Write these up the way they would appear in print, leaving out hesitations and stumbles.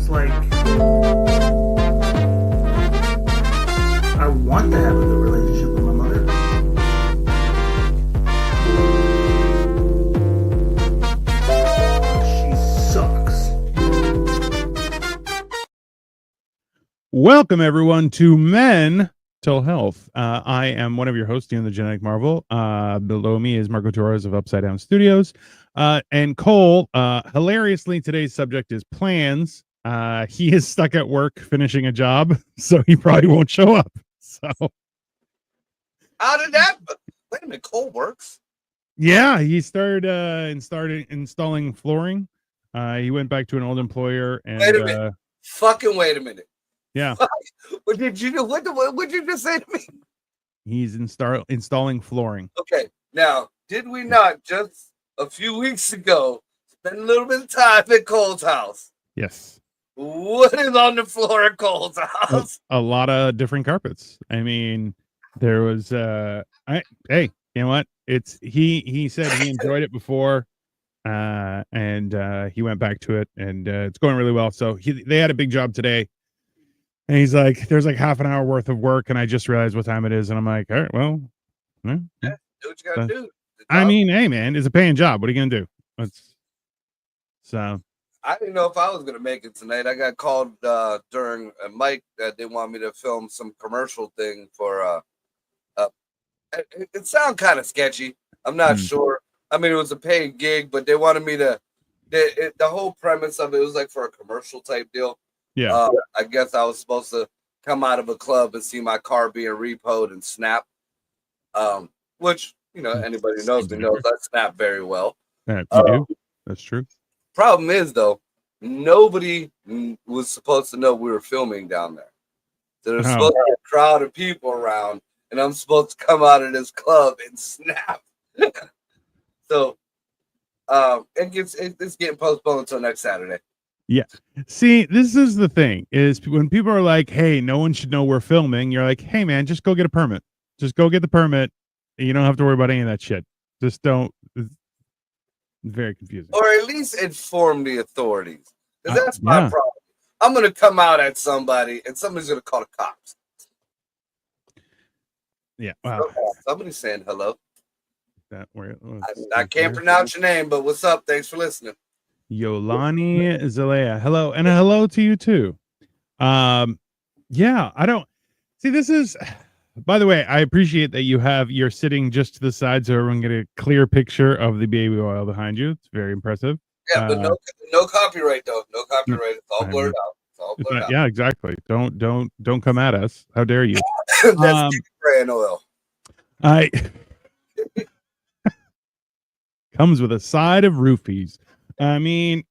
It's like I want to have a good relationship with my mother. She sucks. Welcome, everyone, to Mental Health. I am one of your hosts, Ian the Genetic Marvel. Below me is Marco Torres of Upside Down Studios. And Cole, hilariously, today's subject is plans. He is stuck at work finishing a job, so he probably won't show up. So, how did that? Wait a minute, Cole works. Yeah, he started installing flooring. He went back to an old employer, and wait a minute. Wait a minute. Yeah. What did you do? What did you just say to me? He's installing flooring. Okay. Now, did we not just a few weeks ago spend a little bit of time at Cole's house? Yes. What is on the floor at Cole's house? A lot of different carpets. I mean, there was hey, you know what? He said he enjoyed it before, and he went back to it, and it's going really well. So they had a big job today. And he's like, there's like half an hour worth of work, and I just realized what time it is. And I'm like, all right, well, do what you gotta do. I mean, hey, man, it's a paying job. What are you going to do? So I didn't know if I was going to make it tonight. I got called during Mike that they want me to film some commercial thing for, it sounded kind of sketchy. I'm not sure. I mean, it was a paid gig, but they wanted me to, the whole premise of it was like for a commercial type deal. Yeah. I guess I was supposed to come out of a club and see my car being repoed and snap. Which, you know, anybody who knows me knows I snap very well. You do? That's true. Problem is, though, nobody was supposed to know we were filming down there. So there's supposed to be a crowd of people around, and I'm supposed to come out of this club and snap. So it's getting postponed until next Saturday. Yeah. See, this is the thing, is when people are like, hey, no one should know we're filming, you're like, hey, man, just go get a permit. Just go get the permit. You don't have to worry about any of that shit. Just don't. It's very confusing. Or at least inform the authorities. Because that's my problem. I'm going to come out at somebody, and somebody's going to call the cops. Yeah. Wow. Somebody's saying hello. I can't pronounce your name, but what's up? Thanks for listening. Yolani Zalea. Hello. And a hello to you too. Yeah, I don't see, this is, by the way, I appreciate that you're sitting just to the side so everyone get a clear picture of the baby oil behind you. It's very impressive. Yeah, but no copyright though. No copyright. It's all blurred out. It's all blurred out. Yeah, exactly. Don't come at us. How dare you? That's brand oil. Comes with a side of roofies. I mean,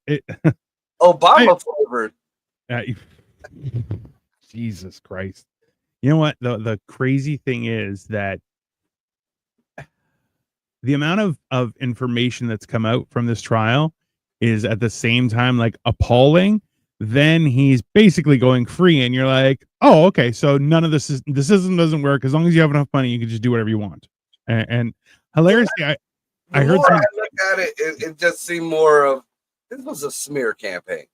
Obama flavored. Jesus Christ. You know what? The crazy thing is that the amount of information that's come out from this trial is at the same time like appalling. Then he's basically going free, and you're like, oh, okay, so none of this system doesn't work. As long as you have enough money, you can just do whatever you want. And hilariously, I heard. I look at it, it just seemed more of this was a smear campaign.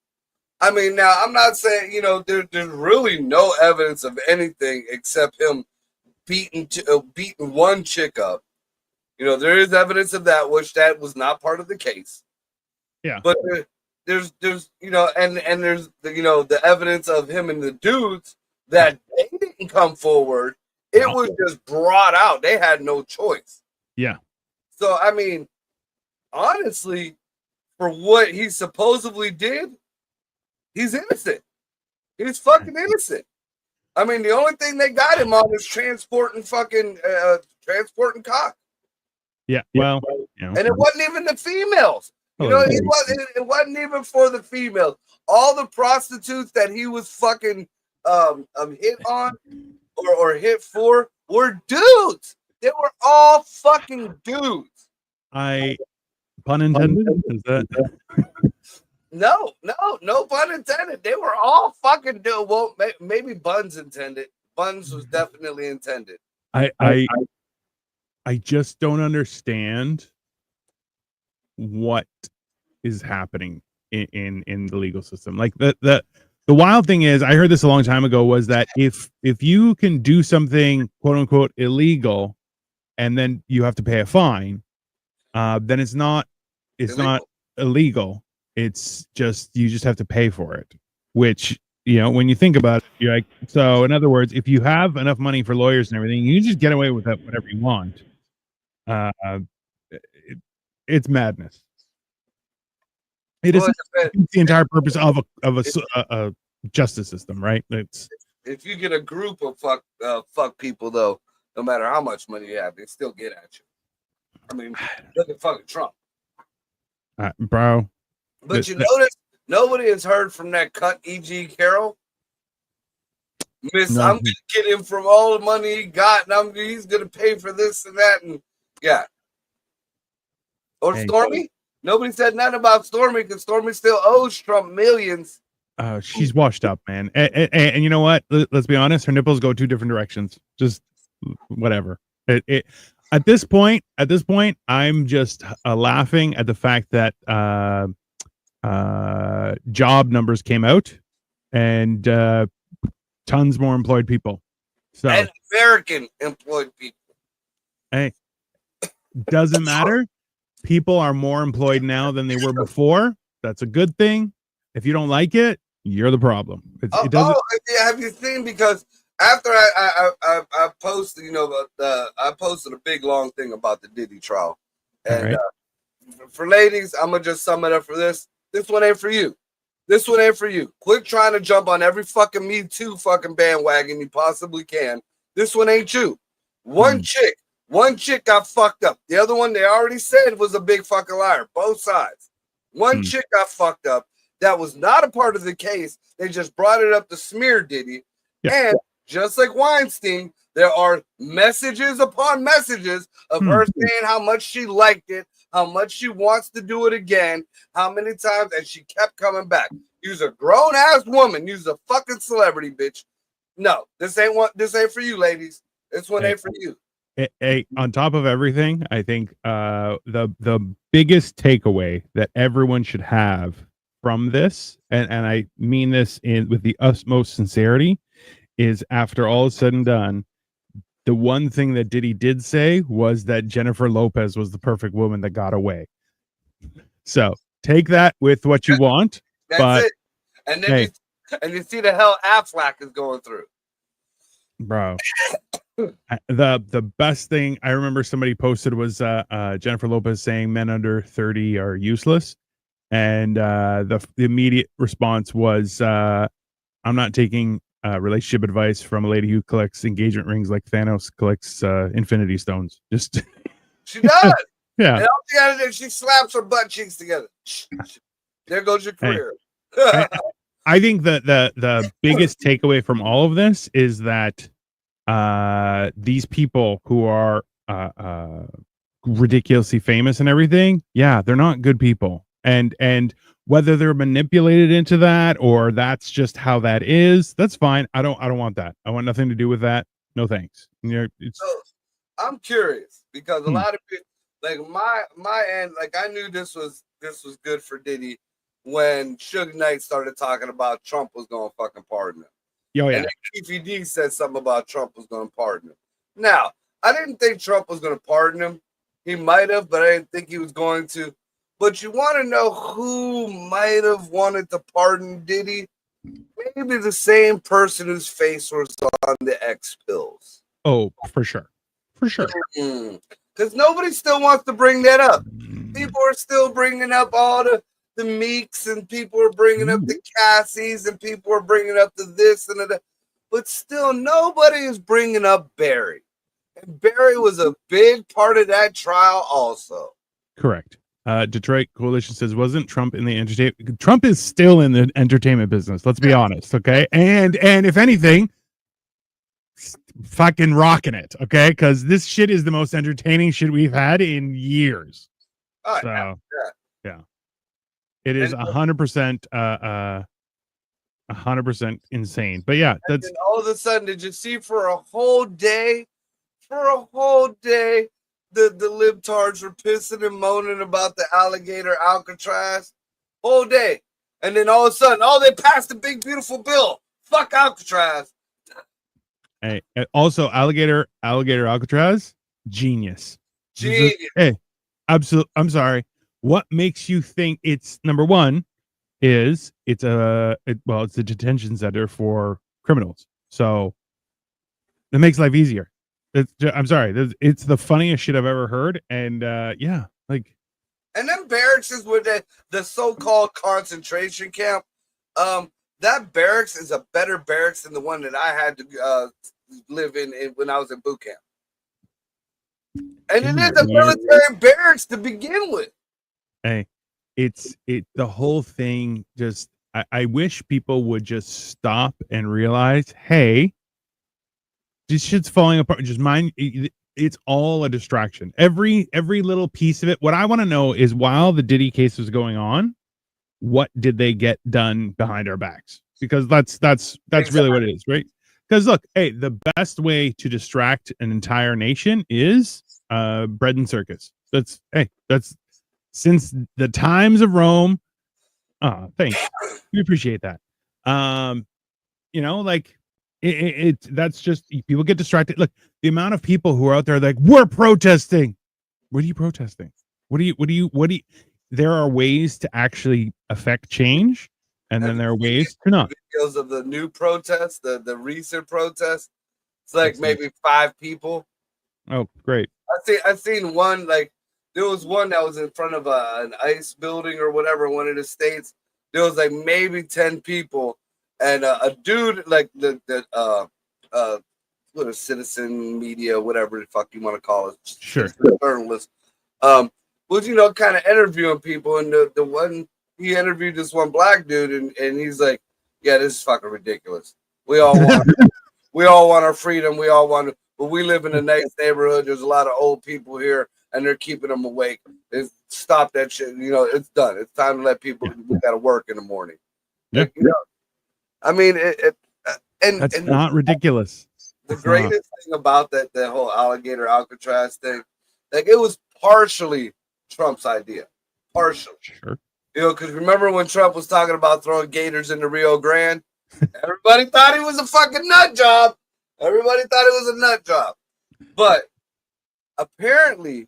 I mean, now I'm not saying, you know, there's really no evidence of anything except him beating one chick up. You know, there is evidence of that, which that was not part of the case. Yeah. But there's you know, and there's the evidence of him and the dudes that they didn't come forward. It was just brought out. They had no choice. Yeah. So I mean, honestly, for what he supposedly did, he's innocent. He's fucking innocent. I mean, the only thing they got him on is transporting cock. Yeah. Well, and it wasn't even the females. It wasn't even for the females. All the prostitutes that he was fucking hit on or hit for were dudes. They were all fucking dudes. Pun intended? Is that? No pun intended. They were all fucking dudes. Well, maybe Buns intended. Buns was definitely intended. I just don't understand what is happening in the legal system. Like the The wild thing is, I heard this a long time ago, was that if you can do something quote unquote illegal, and then you have to pay a fine, then it's not illegal. It's just you just have to pay for it. Which, when you think about it, you're like, so in other words, if you have enough money for lawyers and everything, you can just get away with whatever you want. It's madness. It is the entire purpose of a justice system, right? It's if you get a group of fuck people, though, no matter how much money you have, they still get at you. I mean, look at fucking Trump, bro. But you notice nobody has heard from that cut E.G. Carroll. I'm gonna get him from all the money he got, and he's gonna pay for this and that, and yeah. Or Stormy. Nobody said nothing about Stormy because Stormy still owes Trump millions. She's washed up, man. And you know what? Let's be honest. Her nipples go two different directions. Just whatever. At this point, I'm just laughing at the fact that job numbers came out and tons more employed people. So and American employed people. Hey, doesn't matter. People are more employed now than they were before. That's a good thing. If you don't like it, you're the problem. It doesn't. Have you seen? Because after I posted, I posted a big long thing about the Diddy trial, and for ladies, I'm gonna just sum it up for this. This one ain't for you. This one ain't for you. Quit trying to jump on every fucking Me Too fucking bandwagon you possibly can. This one ain't you. One chick got fucked up. The other one, they already said, was a big fucking liar. Both sides. One chick got fucked up. That was not a part of the case. They just brought it up to smear Diddy. Yeah. And just like Weinstein, there are messages upon messages of her saying how much she liked it, how much she wants to do it again, how many times, and she kept coming back. You's a grown-ass woman. You's a fucking celebrity, bitch. No, this ain't for you, ladies. This one ain't for you. On top of everything, I think the biggest takeaway that everyone should have from this, and I mean this with the utmost sincerity, is after all is said and done, the one thing that Diddy did say was that Jennifer Lopez was the perfect woman that got away. So take that with what you want. That's it. And then you see the hell Affleck is going through. Bro. The best thing I remember somebody posted was Jennifer Lopez saying men under 30 are useless, and the immediate response was I'm not taking relationship advice from a lady who collects engagement rings like Thanos collects Infinity Stones. Just she does. Yeah. And all she gotta do, she slaps her butt cheeks together. There goes your career. I think that the biggest takeaway from all of this is that these people who are ridiculously famous and everything, they're not good people, and whether they're manipulated into that or that's just how that is, that's fine. I don't want that. I want nothing to do with that. No thanks. So, I'm curious because a lot of people, like my end, like I knew this was good for Diddy when Suge Knight started talking about Trump was gonna fucking pardon him. And then Keefe D said something about Trump was going to pardon him. Now, I didn't think Trump was going to pardon him. He might have, but I didn't think he was going to. But you want to know who might have wanted to pardon Diddy? Maybe the same person whose face was on the X pills. Oh, for sure. For sure. Because nobody still wants to bring that up. People are still bringing up all the Meeks, and people are bringing up the Cassies, and people are bringing up the this and that, but still nobody is bringing up Barry. And Barry was a big part of that trial also. Correct. Detroit Coalition says, wasn't Trump in the entertainment? Trump is still in the entertainment business. Let's be honest. Okay. And if anything, fucking rocking it. Okay. Because this shit is the most entertaining shit we've had in years. Oh, so, yeah. It is 100%, 100% insane. But yeah, that's all of a sudden. Did you see for a whole day, the libtards were pissing and moaning about the alligator Alcatraz? Whole day. And then all of a sudden, oh, they passed a big, beautiful bill. Fuck Alcatraz. Hey, and also alligator Alcatraz, genius. Genius. Hey, absolutely. I'm sorry. What makes you think it's number one? Is it's a detention center for criminals, so it makes life easier. I'm sorry, it's the funniest shit I've ever heard, and yeah, like, and then barracks is where the so-called concentration camp. That barracks is a better barracks than the one that I had to live in when I was in boot camp, and it is a military barracks to begin with. Hey, the whole thing just I wish people would just stop and realize, hey, this shit's falling apart. Just mind it's all a distraction. Every little piece of it. What I want to know is, while the Diddy case was going on, what did they get done behind our backs? Because that's exactly. Really what it is, right? Because look, hey, the best way to distract an entire nation is bread and circus. That's since the times of Rome. Thanks. We appreciate that. Like that's just, people get distracted. Look, the amount of people who are out there like, we're protesting. What are you protesting? What do you there are ways to actually affect change, and then there are ways to not. Because of the new protest, the recent protest, it's like maybe 5 people. Oh, great. I seen one, like, there was one that was in front of an ICE building or whatever in one of the states. There was like maybe 10 people, and a dude like the what a citizen media, whatever the fuck you want to call it, sure, journalist, was kind of interviewing people, and the one he interviewed this one black dude, and he's like, yeah, this is fucking ridiculous. We all want our freedom. We all want to, but we live in a nice neighborhood. There's a lot of old people here, and they're keeping them awake. Stop that shit. It's done. It's time to let people. We got to work in the morning. Yeah. I mean, that's not ridiculous. The greatest thing about that whole alligator Alcatraz thing, like, it was partially Trump's idea. Partially. Sure. Because remember when Trump was talking about throwing gators into Rio Grande? Everybody thought he was a fucking nut job. Everybody thought it was a nut job. But apparently,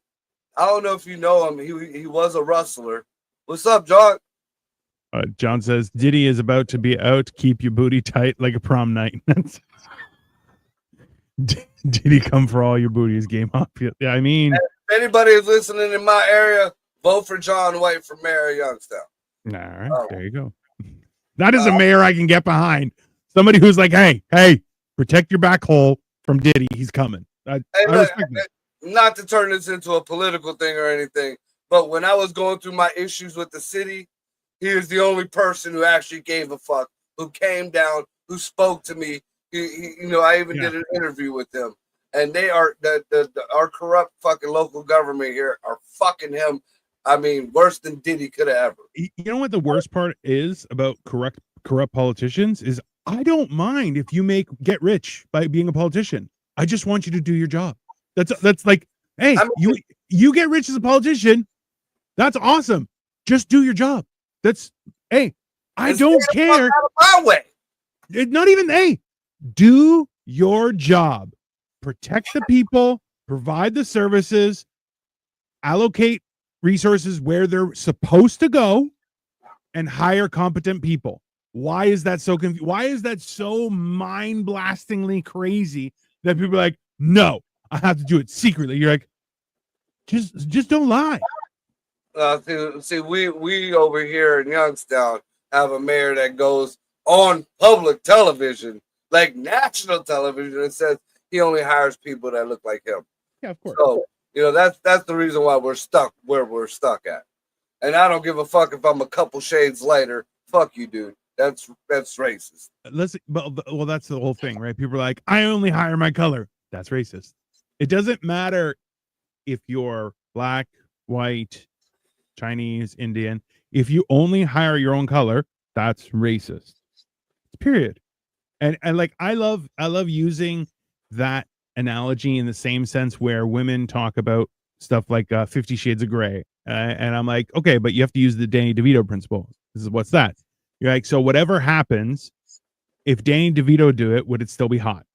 I don't know if you know him, he was a rustler. What's up, John? John says, Diddy is about to be out. Keep your booty tight like a prom night. Diddy come for all your booties, game up. Yeah, I mean, if anybody is listening in my area, vote for John White for mayor of Youngstown. All right, there you go. That is a mayor I can get behind. Somebody who's like, hey, protect your back hole from Diddy. He's coming. Not to turn this into a political thing or anything, but when I was going through my issues with the city, he is the only person who actually gave a fuck, who came down, who spoke to me. I even did an interview with them, and they are our corrupt fucking local government here are fucking him. I mean, worse than Diddy could have ever. You know what the worst part is about corrupt politicians is, I don't mind if you get rich by being a politician. I just want you to do your job. That's like, hey, you get rich as a politician. That's awesome. Just do your job. I don't care. Out of my way. Not even do your job. Protect the people, provide the services, allocate resources where they're supposed to go, and hire competent people. Why is that so why is that so mind-blastingly crazy that people are like, no, I have to do it secretly? You're like, just don't lie. See, we over here in Youngstown have a mayor that goes on public television, like national television, and says he only hires people that look like him. Yeah, of course. So, that's the reason why we're stuck where we're stuck at. And I don't give a fuck if I'm a couple shades lighter. Fuck you, dude. That's racist. Well, that's the whole thing, right? People are like, I only hire my color. That's racist. It doesn't matter if you're black, white, Chinese, Indian. If you only hire your own color, that's racist. Period. And like, I love using that analogy in the same sense where women talk about stuff like 50 Shades of Grey. And I'm like, okay, but you have to use the Danny DeVito principle. What's that? You're like, so whatever happens, if Danny DeVito do it, would it still be hot?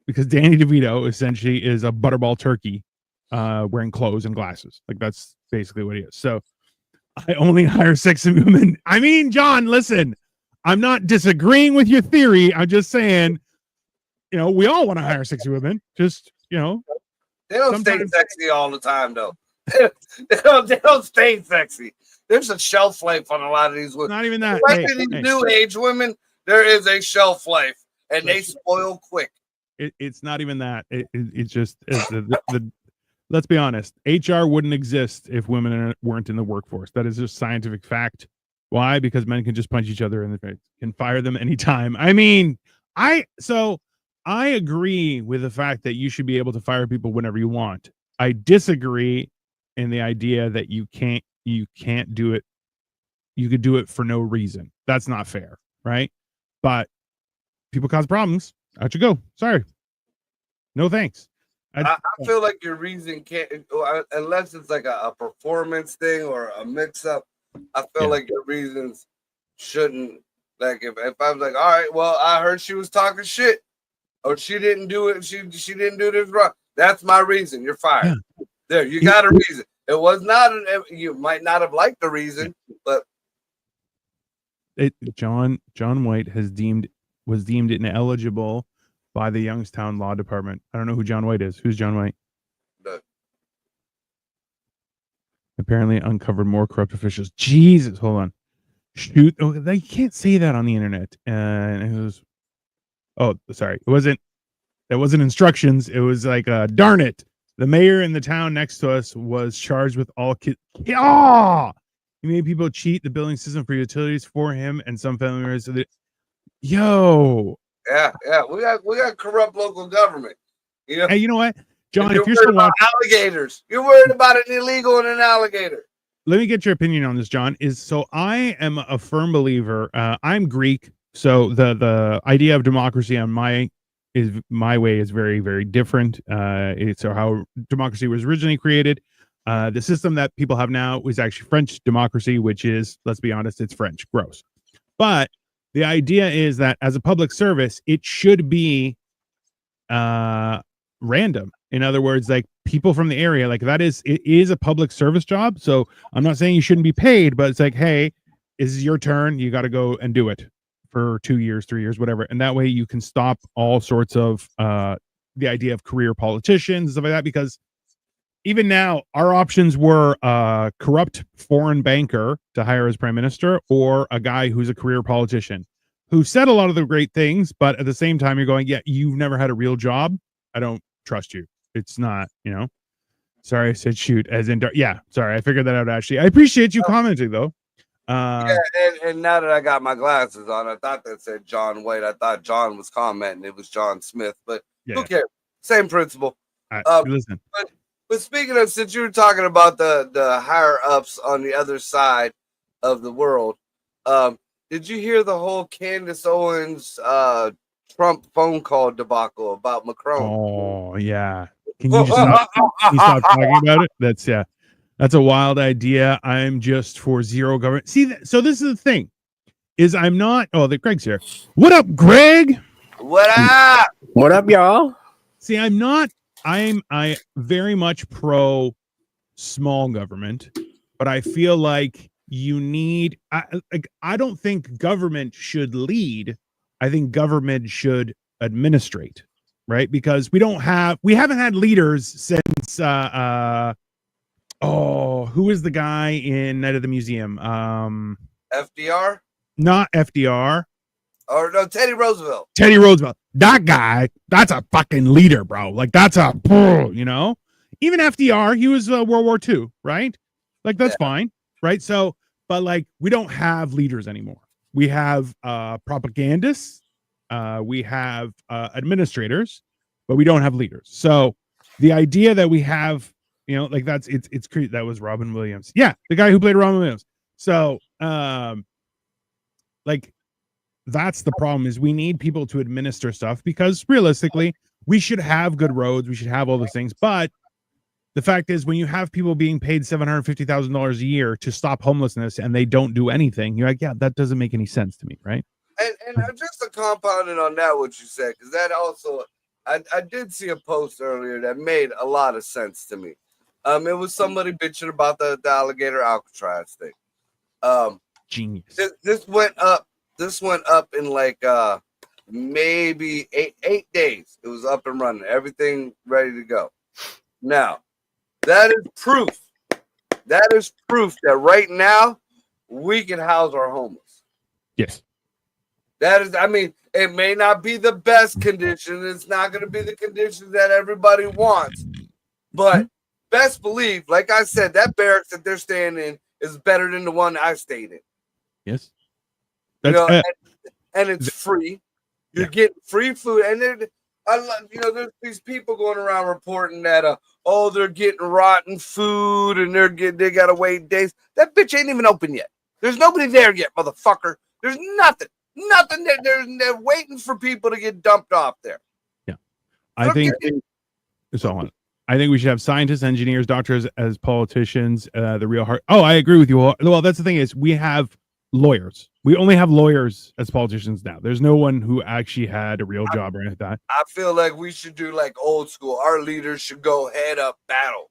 Because Danny DeVito essentially is a butterball turkey wearing clothes and glasses. Like that's basically what he is. So I only hire sexy women. I mean, John, listen, I'm not disagreeing with your theory. I'm just saying, we all want to hire sexy women. Just, They don't sometimes- stay sexy all the time, though. They don't stay sexy. There's a shelf life on a lot of these women. not even that. Especially these new age women, there is a shelf life, and they spoil quick. It's not even that. It's just the let's be honest. HR wouldn't exist if women weren't in the workforce. That is just scientific fact. Why? Because men can just punch each other in the face, can fire them anytime. I mean, I agree with the fact that you should be able to fire people whenever you want. I disagree in the idea that you can't do it. You could do it for no reason. That's not fair, right? But people cause problems. Out you go. Sorry. No thanks. I feel like your reason can't, unless it's like a performance thing or a mix up. I feel like your reasons shouldn't, like if I was like, all right, well, I heard she was talking shit or she didn't do it. She didn't do this wrong. That's my reason. You're fired. Yeah. There, you got a reason. It was not, you might not have liked the reason, but. John White was deemed ineligible by the Youngstown Law Department. I don't know who John White is. Who's John White? No. Apparently uncovered more corrupt officials. Jesus, hold on. Shoot. Oh, they can't say that on the internet. And it was, oh, sorry. It wasn't instructions. It was like, darn it. The mayor in the town next to us was charged with all kids. Oh! He made people cheat the billing system for utilities for him and some family members. Yo. Yeah. We got corrupt local government. Hey, you know what, John? If you're still watching alligators, you're worried about an illegal and an alligator. Let me get your opinion on this, John. I am a firm believer. I'm Greek, so the idea of democracy on my way is very, very different. It's how democracy was originally created. The system that people have now is actually French democracy, which is, let's be honest, it's French. Gross. But the idea is that as a public service, it should be random. In other words, like people from the area, like it is a public service job. So I'm not saying you shouldn't be paid, but it's like, hey, this is your turn. You got to go and do it for 2 years, 3 years, whatever. And that way you can stop all sorts of the idea of career politicians and stuff like that, because even now, our options were a corrupt foreign banker to hire as prime minister, or a guy who's a career politician who said a lot of the great things, but at the same time, you're going, yeah, you've never had a real job. I don't trust you. It's not, Sorry, I said shoot, as in, yeah, sorry, I figured that out, actually. I appreciate you commenting, though. Yeah, and now that I got my glasses on, I thought that said John White. I thought John was commenting. It was John Smith, but who cares? Same principle. Listen. But speaking of, since you were talking about the higher ups on the other side of the world, did you hear the whole Candace Owens Trump phone call debacle about Macron? Oh yeah, can you just stop talking about it? That's a wild idea. I'm just for zero government. See, so this is the thing: is I'm not. Oh, Greg's here. What up, Greg? What up? What up, y'all? See, I'm not. I very much pro small government, but I feel like you need. I don't think government should lead. I think government should administrate, right? Because we haven't had leaders since. Who is the guy in Night of the Museum? FDR? Not FDR. Or no, Teddy Roosevelt. Teddy Roosevelt. That guy, that's a fucking leader, bro. Like, that's a, Even FDR, he was World War II, right? Like, that's fine, right? So, but like, we don't have leaders anymore. We have propagandists. We have administrators, but we don't have leaders. So the idea that we have, like it's crazy. That was Robin Williams. Yeah, the guy who played Robin Williams. So, that's the problem, is we need people to administer stuff, because realistically we should have good roads. We should have all those things, but the fact is, when you have people being paid $750,000 a year to stop homelessness and they don't do anything, you're like, yeah, that doesn't make any sense to me, right? And just to compound it on that, what you said, because that also, I did see a post earlier that made a lot of sense to me. It was somebody bitching about the alligator Alcatraz thing. Genius. This went up. This went up in like maybe eight days. It was up and running. Everything ready to go. Now, that is proof. That is proof that right now we can house our homeless. Yes. That is, I mean, it may not be the best condition. It's not going to be the conditions that everybody wants. But best believe, like I said, that barracks that they're staying in is better than the one I stayed in. Yes. You That's know, and it's free. You're getting free food. And then, you know, there's these people going around reporting that, they're getting rotten food and they got to wait days. That bitch ain't even open yet. There's nobody there yet, motherfucker. There's nothing. Nothing. They're waiting for people to get dumped off there. Yeah. I think we should have scientists, engineers, doctors as politicians, the real heart. Oh, I agree with you. Well, that's the thing is we have lawyers. We only have lawyers as politicians now. There's no one who actually had a real job or anything like that. I feel like we should do like old school. Our leaders should go head up battle.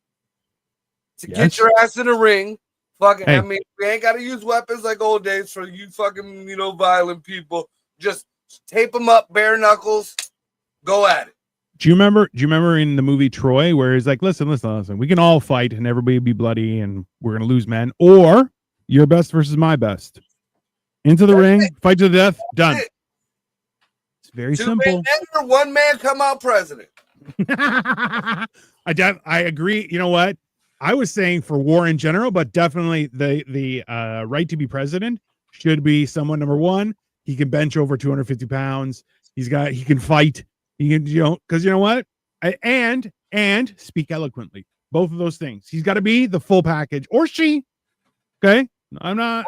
Get your ass in the ring. Fucking, I mean, we ain't got to use weapons like old days for you fucking, you know, violent people. Just tape them up, bare knuckles, go at it. Do you remember in the movie Troy where he's like, listen, we can all fight and everybody be bloody and we're going to lose men, or your best versus my best. Into the ring, fight to the death, done. It's very simple. One man come out president. I agree. You know what? I was saying for war in general, but definitely the right to be president should be someone, number one, he can bench over 250 pounds. He can fight. He can, because you know what? And speak eloquently. Both of those things. He's got to be the full package, or she. Okay. I'm not,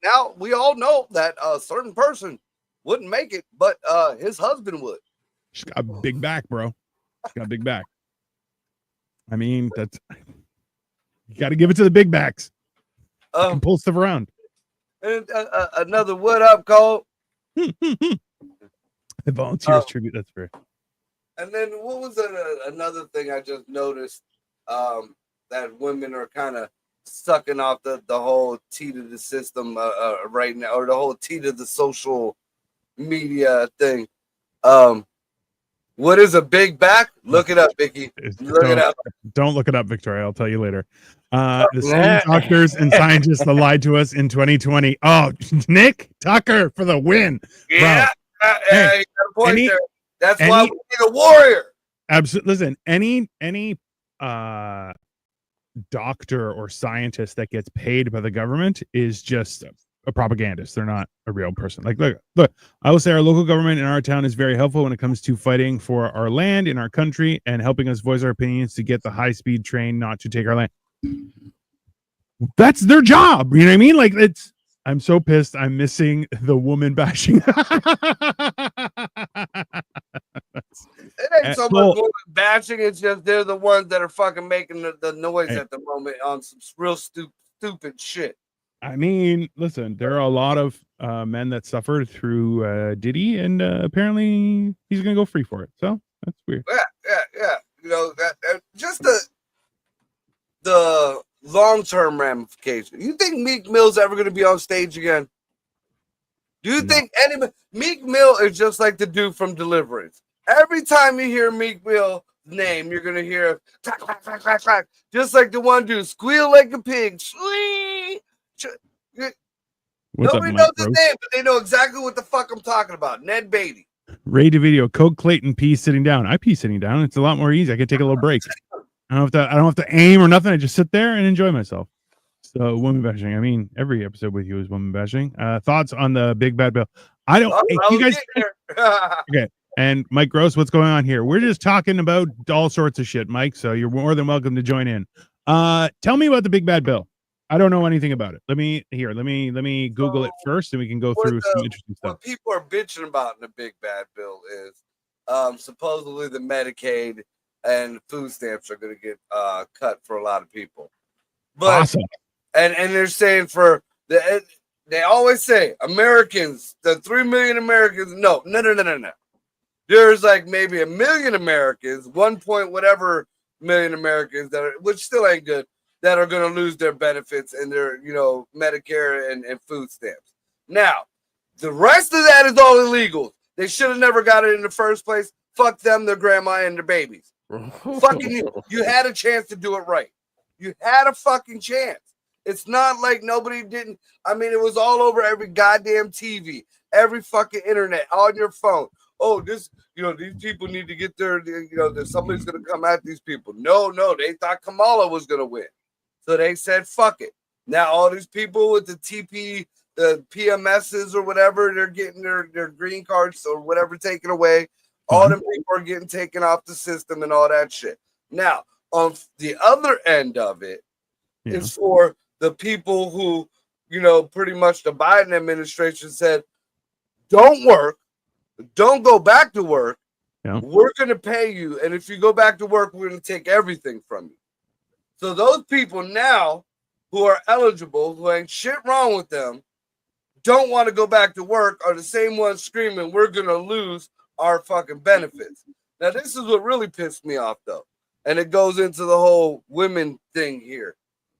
Now we all know that a certain person wouldn't make it, but his husband would. She's got a big back, bro. She's got a big back. I mean, you got to give it to the big backs. Pull stuff around. And another what up, Cole? The volunteers tribute. That's fair. And then what was another thing I just noticed that women are kind of sucking off the whole tea to the system right now, or the whole tea to the social media thing. What is a big back? Look it up, Vicky. Look it up. Don't look it up, Victoria. I'll tell you later. The same doctors and scientists that lied to us in 2020. Oh, Nick Tucker for the win. Yeah, you got a point there. That's why we need a warrior. Absolutely. Listen, any doctor or scientist that gets paid by the government is just a propagandist. They're not a real person. Like, look, I will say our local government in our town is very helpful when it comes to fighting for our land in our country and helping us voice our opinions to get the high-speed train not to take our land. That's their job. You know what I mean? Like, I'm so pissed. I'm missing the woman bashing. It ain't so much woman bashing. It's just they're the ones that are fucking making the noise at the moment on some real stupid shit. I mean, listen, there are a lot of men that suffered through Diddy, and apparently he's going to go free for it. So that's weird. Yeah. You know, that just the long-term ramification. You think Meek Mill's ever going to be on stage again? Do you think Meek Mill is just like the dude from Deliverance? Every time you hear Meek Mill's name, you're going to hear clack, clack, clack, clack, clack. Just like the one dude, squeal like a pig. Nobody knows his name, but they know exactly what the fuck I'm talking about. Ned Beatty. Ray DeVito, Coke Clayton pee sitting down. I pee sitting down. It's a lot more easy. I can take a little break. I don't have to aim or nothing. I just sit there and enjoy myself. So woman bashing. I mean, every episode with you is woman bashing. Thoughts on the big bad bill? I don't. You guys. Okay. And Mike Gross, what's going on here? We're just talking about all sorts of shit, Mike. So you're more than welcome to join in. Tell me about the big bad bill. I don't know anything about it. Let me Google it first, and we can go through some interesting stuff. What people are bitching about in the big bad bill is supposedly the Medicaid and food stamps are going to get cut for a lot of people. But Awesome. and they're saying for they always say Americans, the 3 million Americans. No. There's like maybe 1 million Americans, 1 point whatever million Americans that are, which still ain't good, that are going to lose their benefits and their, Medicare and food stamps. Now, the rest of that is all illegal. They should have never got it in the first place. Fuck them, their grandma, and their babies. Fucking you had a chance to do it right. You had a fucking chance. It's not like nobody didn't. I mean, it was all over every goddamn TV, every fucking internet, on your phone. Oh, these people need to get somebody's going to come at these people. No, they thought Kamala was going to win. So they said, fuck it. Now all these people with the PMSs or whatever, they're getting their green cards or whatever taken away. All them people are getting taken off the system and all that shit. Now, on the other end of it, is for the people who, pretty much the Biden administration said, don't work, don't go back to work. Yeah. We're going to pay you. And if you go back to work, we're going to take everything from you. So those people now who are eligible, who ain't shit wrong with them, don't want to go back to work, are the same ones screaming, we're going to lose our fucking benefits. Now, this is what really pissed me off, though. And it goes into the whole women thing here.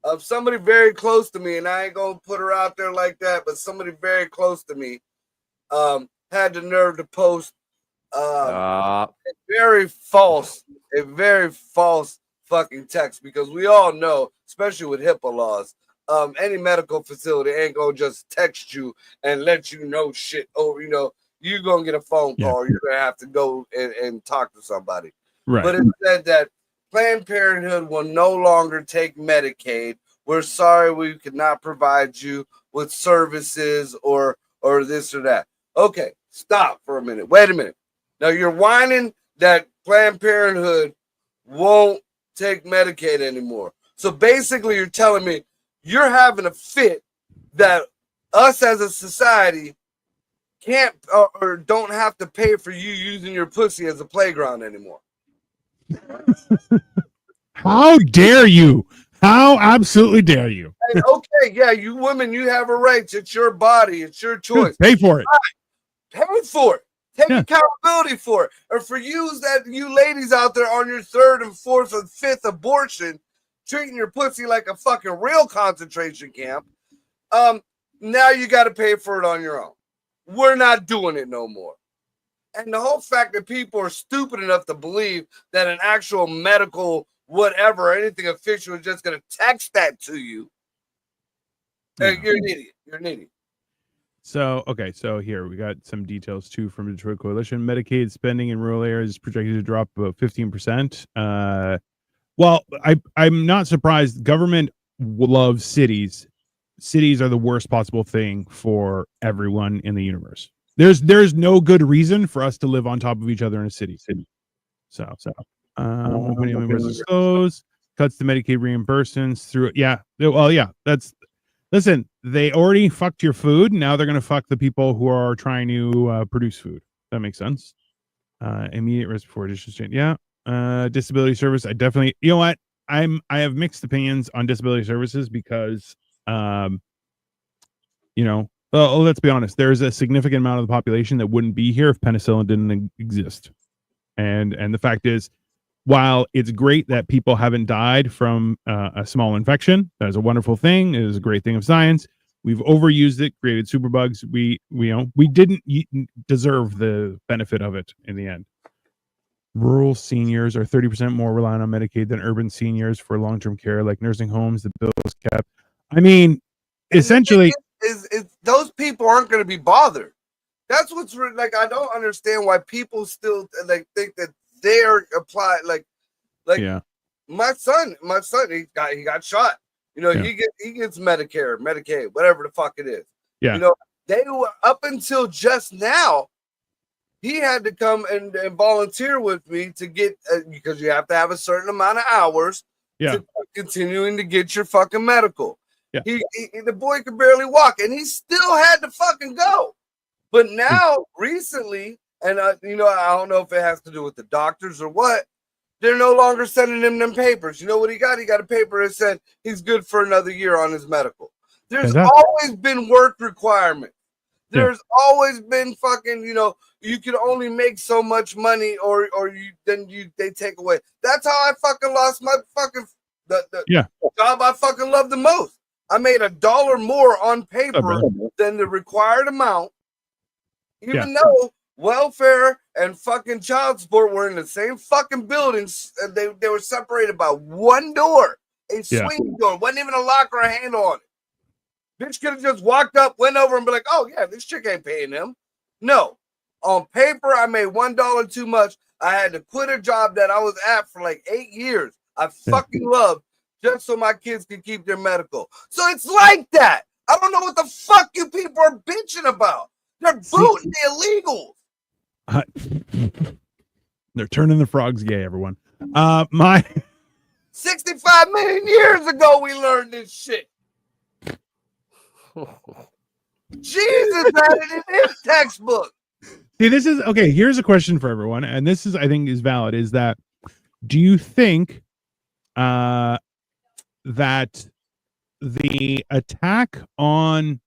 Of somebody very close to me, and I ain't going to put her out there like that, but somebody very close to me had the nerve to post a very false fucking text, because we all know, especially with HIPAA laws, any medical facility ain't gonna just text you and let you know shit. Oh, you're gonna get a phone call, or you're gonna have to go and talk to somebody. Right. But it said that Planned Parenthood will no longer take Medicaid. We're sorry we could not provide you with services or this or that. Okay, stop for a minute. Wait a minute. Now you're whining that Planned Parenthood won't take Medicaid anymore. So basically you're telling me you're having a fit that us as a society can't or don't have to pay for you using your pussy as a playground anymore. How dare you? How absolutely dare you? And okay, yeah, you women, you have a right. It's your body. It's your choice. Pay for it. Pay for it. Take accountability for it. Or for you ladies out there on your third and fourth and fifth abortion, treating your pussy like a fucking real concentration camp, now you got to pay for it on your own. We're not doing it no more. And the whole fact that people are stupid enough to believe that an actual medical whatever, anything official is just going to text that to you, you're an idiot. You're an idiot. So here we got some details too from the Detroit Coalition. Medicaid spending in rural areas is projected to drop about 15%. Well, I'm not surprised. Government loves cities. Cities are the worst possible thing for everyone in the universe. There's no good reason for us to live on top of each other in a city. So versus those cuts to Medicaid reimbursements through. Listen, they already fucked your food. Now they're going to fuck the people who are trying to produce food. That makes sense. Immediate risk before additional change. Yeah. Disability service. I definitely, you know what? I have mixed opinions on disability services because, well, let's be honest. There's a significant amount of the population that wouldn't be here if penicillin didn't exist. And the fact is, while it's great that people haven't died from a small infection, that is a wonderful thing. It is a great thing of science. We've overused it, created superbugs. We didn't deserve the benefit of it in the end. Rural seniors are 30% more reliant on Medicaid than urban seniors for long-term care, like nursing homes. The bill is capped. I mean, essentially, is those people aren't going to be bothered. That's what's like. I don't understand why people still think that they're applied yeah. My son, he got shot. He gets Medicare, Medicaid, whatever the fuck it is. Yeah. They were up until just now. He had to come and volunteer with me to get because you have to have a certain amount of hours to continuing to get your fucking medical. Yeah. The boy could barely walk, and he still had to fucking go. But now, recently, and I don't know if it has to do with the doctors or what, They're no longer sending him them papers. You know what he got? He got a paper that said he's good for another year on his medical. There's always been work requirements. There's always been fucking, you know, you can only make so much money or they take away. That's how I fucking lost my fucking the job I fucking love the most. I made $1 more on paper than the required amount, even though welfare and fucking child support were in the same fucking buildings. They were separated by one door, a swing door. Wasn't even a lock or a handle on it. Bitch could have just walked up, went over, and be like, "Oh yeah, this chick ain't paying them." No, on paper, I made $1 too much. I had to quit a job that I was at for like 8 years. I fucking loved just so my kids could keep their medical. So it's like that. I don't know what the fuck you people are bitching about. They're booting the illegals. They're turning the frogs gay, everyone. My 65 million years ago, we learned this shit. Jesus had it in his textbook. See, this is okay. Here's a question for everyone, and this is, I think, is valid. Is that, do you think that the attack on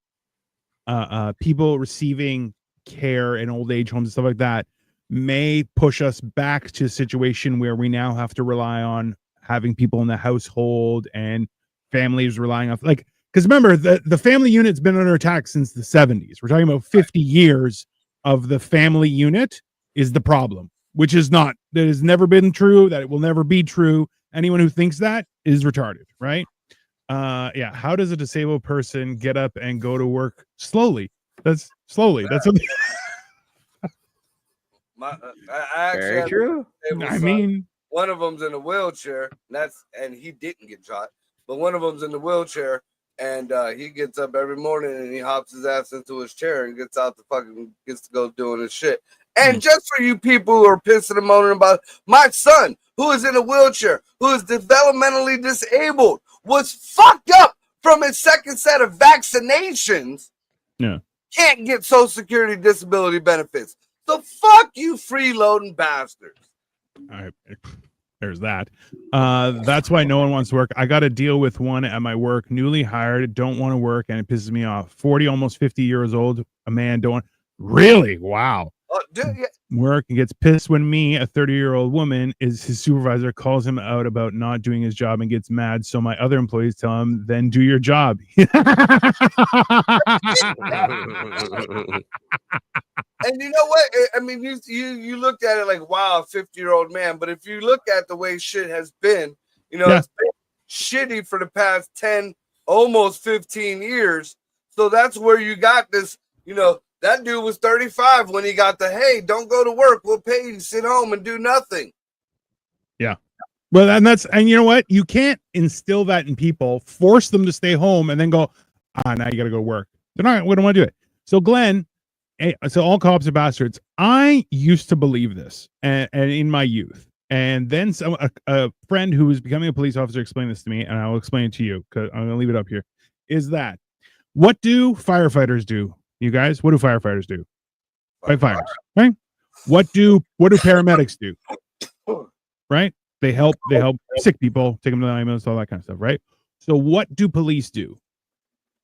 people receiving care in old age homes and stuff like that may push us back to a situation where we now have to rely on having people in the household and families relying on, like, because remember, the family unit's been under attack since the 70s. We're talking about 50 years of the family unit is the problem, which is not, that has never been true, that it will never be true. Anyone who thinks that is retarded, right? How does a disabled person get up and go to work slowly? That's slowly. That's something. Very true. I mean, one of them's in a wheelchair, and he didn't get shot, but one of them's in the wheelchair, and he gets up every morning and he hops his ass into his chair and gets to go doing his shit. And just for you people who are pissing and moaning about, my son, who is in a wheelchair, who is developmentally disabled, was fucked up from his second set of vaccinations. Yeah. Can't get Social Security disability benefits. So fuck you, freeloading bastards. All right. There's that. That's why no one wants to work. I got to deal with one at my work, newly hired, don't want to work, and it pisses me off. 40, almost 50 years old, a man don't. Really? Wow. Work and gets pissed when me, a 30-year-old woman, is his supervisor, calls him out about not doing his job and gets mad. So my other employees tell him, then do your job. And you know what? I mean, you looked at it like, wow, a 50-year-old man. But if you look at the way shit has been, you know, it's been shitty for the past 10, almost 15 years. So that's where you got this, you know, that dude was 35 when he got the, hey, don't go to work. We'll pay you to sit home and do nothing. Yeah. Well, and you know what? You can't instill that in people, force them to stay home and then go, now you got to go to work. They're not, we don't want to do it. So Glenn, so all cops are bastards. I used to believe this and in my youth. And then a friend who was becoming a police officer explained this to me, and I'll explain it to you because I'm going to leave it up here, is that what do firefighters do? You guys, what do firefighters do? Fight fires, right? What do paramedics do? Right? They help sick people, take them to the ambulance, all that kind of stuff, right? So what do police do?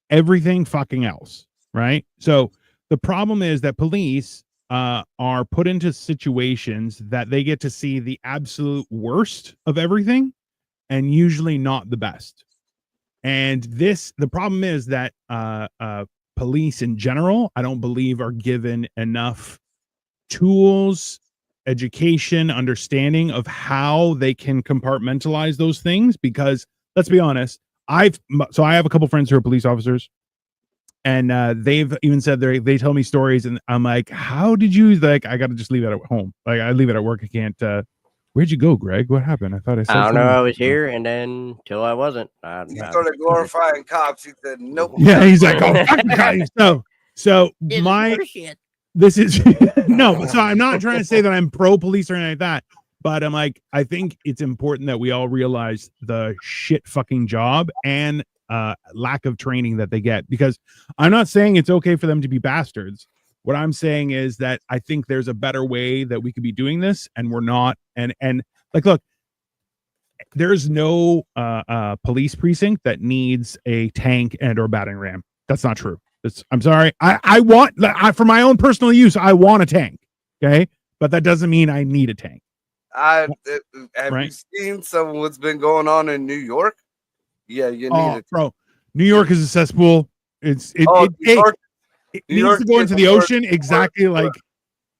Everything fucking else, right? So the problem is that police are put into situations that they get to see the absolute worst of everything and usually not the best. And the problem is that police in general, I don't believe, are given enough tools, education, understanding of how they can compartmentalize those things. Because let's be honest, I have a couple friends who are police officers, and they've even said they tell me stories, and I'm like, how did you, like, I got to just leave it at home. Like, I leave it at work. I can't. Where'd you go, Greg? What happened? I thought I said I don't know. I was here, and then till I wasn't. He started glorifying cops. He said, nope. Yeah, he's like, oh, fuck. So this is no. So I'm not trying to say that I'm pro police or anything like that, but I'm like, I think it's important that we all realize the shit fucking job and lack of training that they get. Because I'm not saying it's okay for them to be bastards. What I'm saying is that I think there's a better way that we could be doing this, and we're not. And like, look, there's no police precinct that needs a tank and or battering ram. That's not true. I'm sorry. I want for my own personal use. I want a tank. Okay, but that doesn't mean I need a tank. Have Right. you seen some of what's been going on in New York? Yeah, you need it, bro. New York is a cesspool. It New York needs York to go is into the the worst- ocean exactly worst- like,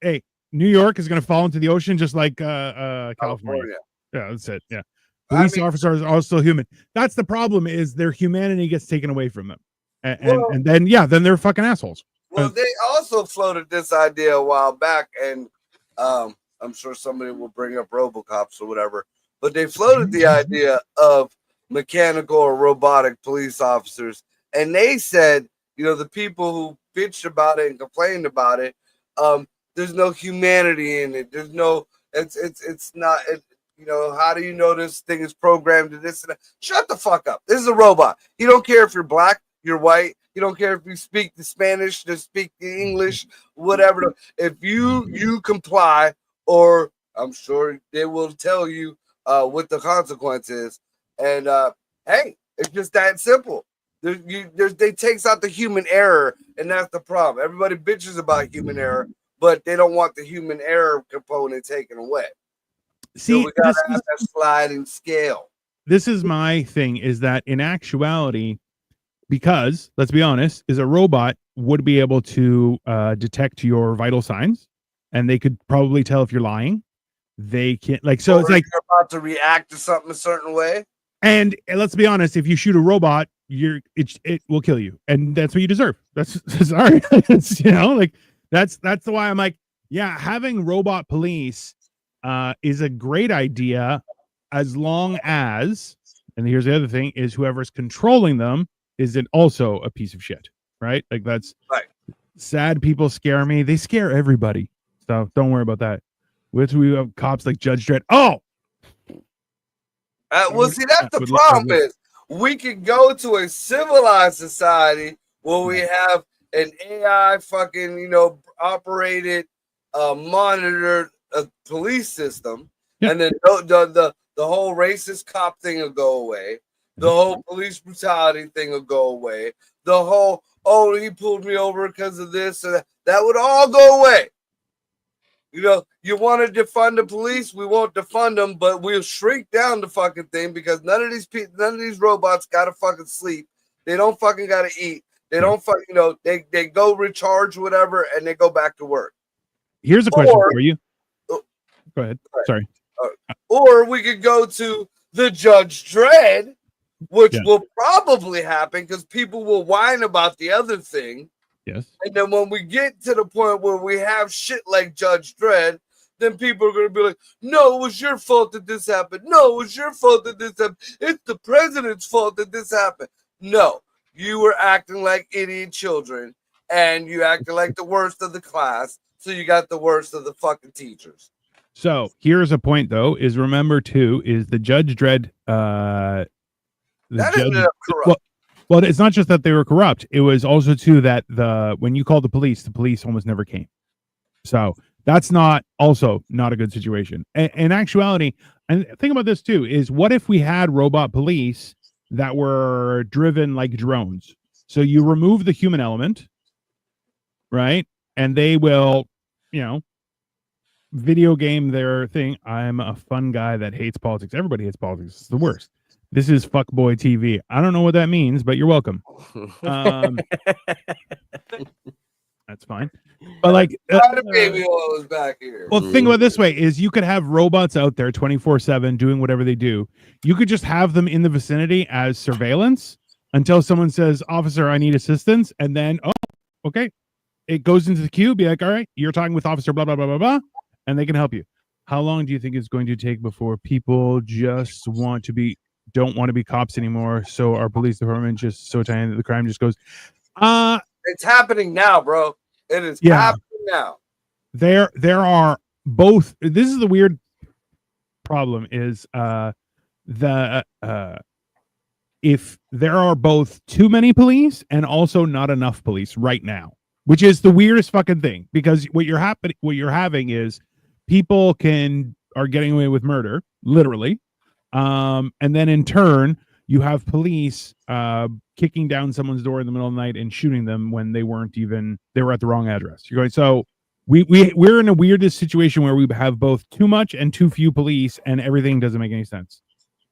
hey, New York is going to fall into the ocean just like California. Yeah, that's it. Yeah, police officers are still human. That's the problem. Is their humanity gets taken away from them, and then they're fucking assholes. Well, they also floated this idea a while back, and I'm sure somebody will bring up RoboCops or whatever. But they floated the idea of mechanical or robotic police officers, and they said, the people who bitched about it and complained about it, there's no humanity in it. There's no, it's not. How do you know this thing is programmed to this and that? Shut the fuck up. This is a robot. You don't care if you're black, you're white. You don't care if you speak the Spanish, to speak the English, whatever. If you comply, or I'm sure they will tell you what the consequence is. And hey, it's just that simple. They takes out the human error, and that's the problem. Everybody bitches about human error, but they don't want the human error component taken away. See, so we gotta have that sliding scale. This is my thing: is that in actuality, because let's be honest, is a robot would be able to detect your vital signs, and they could probably tell if you're lying. They can't so it's like you're about to react to something a certain way. And let's be honest, if you shoot a robot, it will kill you, and that's what you deserve. That's sorry, it's, that's why I'm like, yeah, having robot police is a great idea, as long as, and here's the other thing, is whoever's controlling them isn't also a piece of shit, right? Like that's right. Sad people scare me. They scare everybody, so don't worry about that. We have cops like Judge Dredd. Oh. Well, see, that's the problem is we can go to a civilized society where we have an AI fucking, operated, monitored police system. Yeah. And then the whole racist cop thing will go away. The whole police brutality thing will go away. The whole, he pulled me over because of this or that would all go away. You want to defund the police, we won't defund them, but we'll shrink down the fucking thing because none of these robots gotta fucking sleep. They don't fucking gotta eat. They don't fucking, they go recharge whatever and they go back to work. Here's a question for you. Go ahead. Sorry. Or we could go to the Judge Dredd, which will probably happen because people will whine about the other thing. Yes. And then when we get to the point where we have shit like Judge Dredd, then people are going to be like, no, it was your fault that this happened. No, it was your fault that this happened. It's the president's fault that this happened. No, you were acting like idiot children and you acted like the worst of the class. So you got the worst of the fucking teachers. So here's a point, though, is remember, too, is the Judge Dredd. Well, it's not just that they were corrupt. It was also, too, that when you called the police almost never came. So that's not a good situation. In actuality, and think about this, too, is what if we had robot police that were driven like drones? So you remove the human element, right? And they will, video game their thing. I'm a fun guy that hates politics. Everybody hates politics. It's the worst. This is fuckboy TV. I don't know what that means, but you're welcome. That's fine. But like, the baby oil is back here. Well, think about it this way: is you could have robots out there 24/7 doing whatever they do. You could just have them in the vicinity as surveillance until someone says, "Officer, I need assistance," and then, okay, it goes into the queue. Be like, "All right, you're talking with Officer blah blah blah blah blah," and they can help you. How long do you think it's going to take before people just don't want to be cops anymore? So our police department just so tiny that the crime just goes. It's happening now, bro. It is happening now. There are both. This is the weird problem is if there are both too many police and also not enough police right now, which is the weirdest fucking thing, because what you're having is people are getting away with murder, literally, And then in turn, you have police kicking down someone's door in the middle of the night and shooting them when they were at the wrong address. You're going, so we're in a weirdest situation where we have both too much and too few police, and everything doesn't make any sense.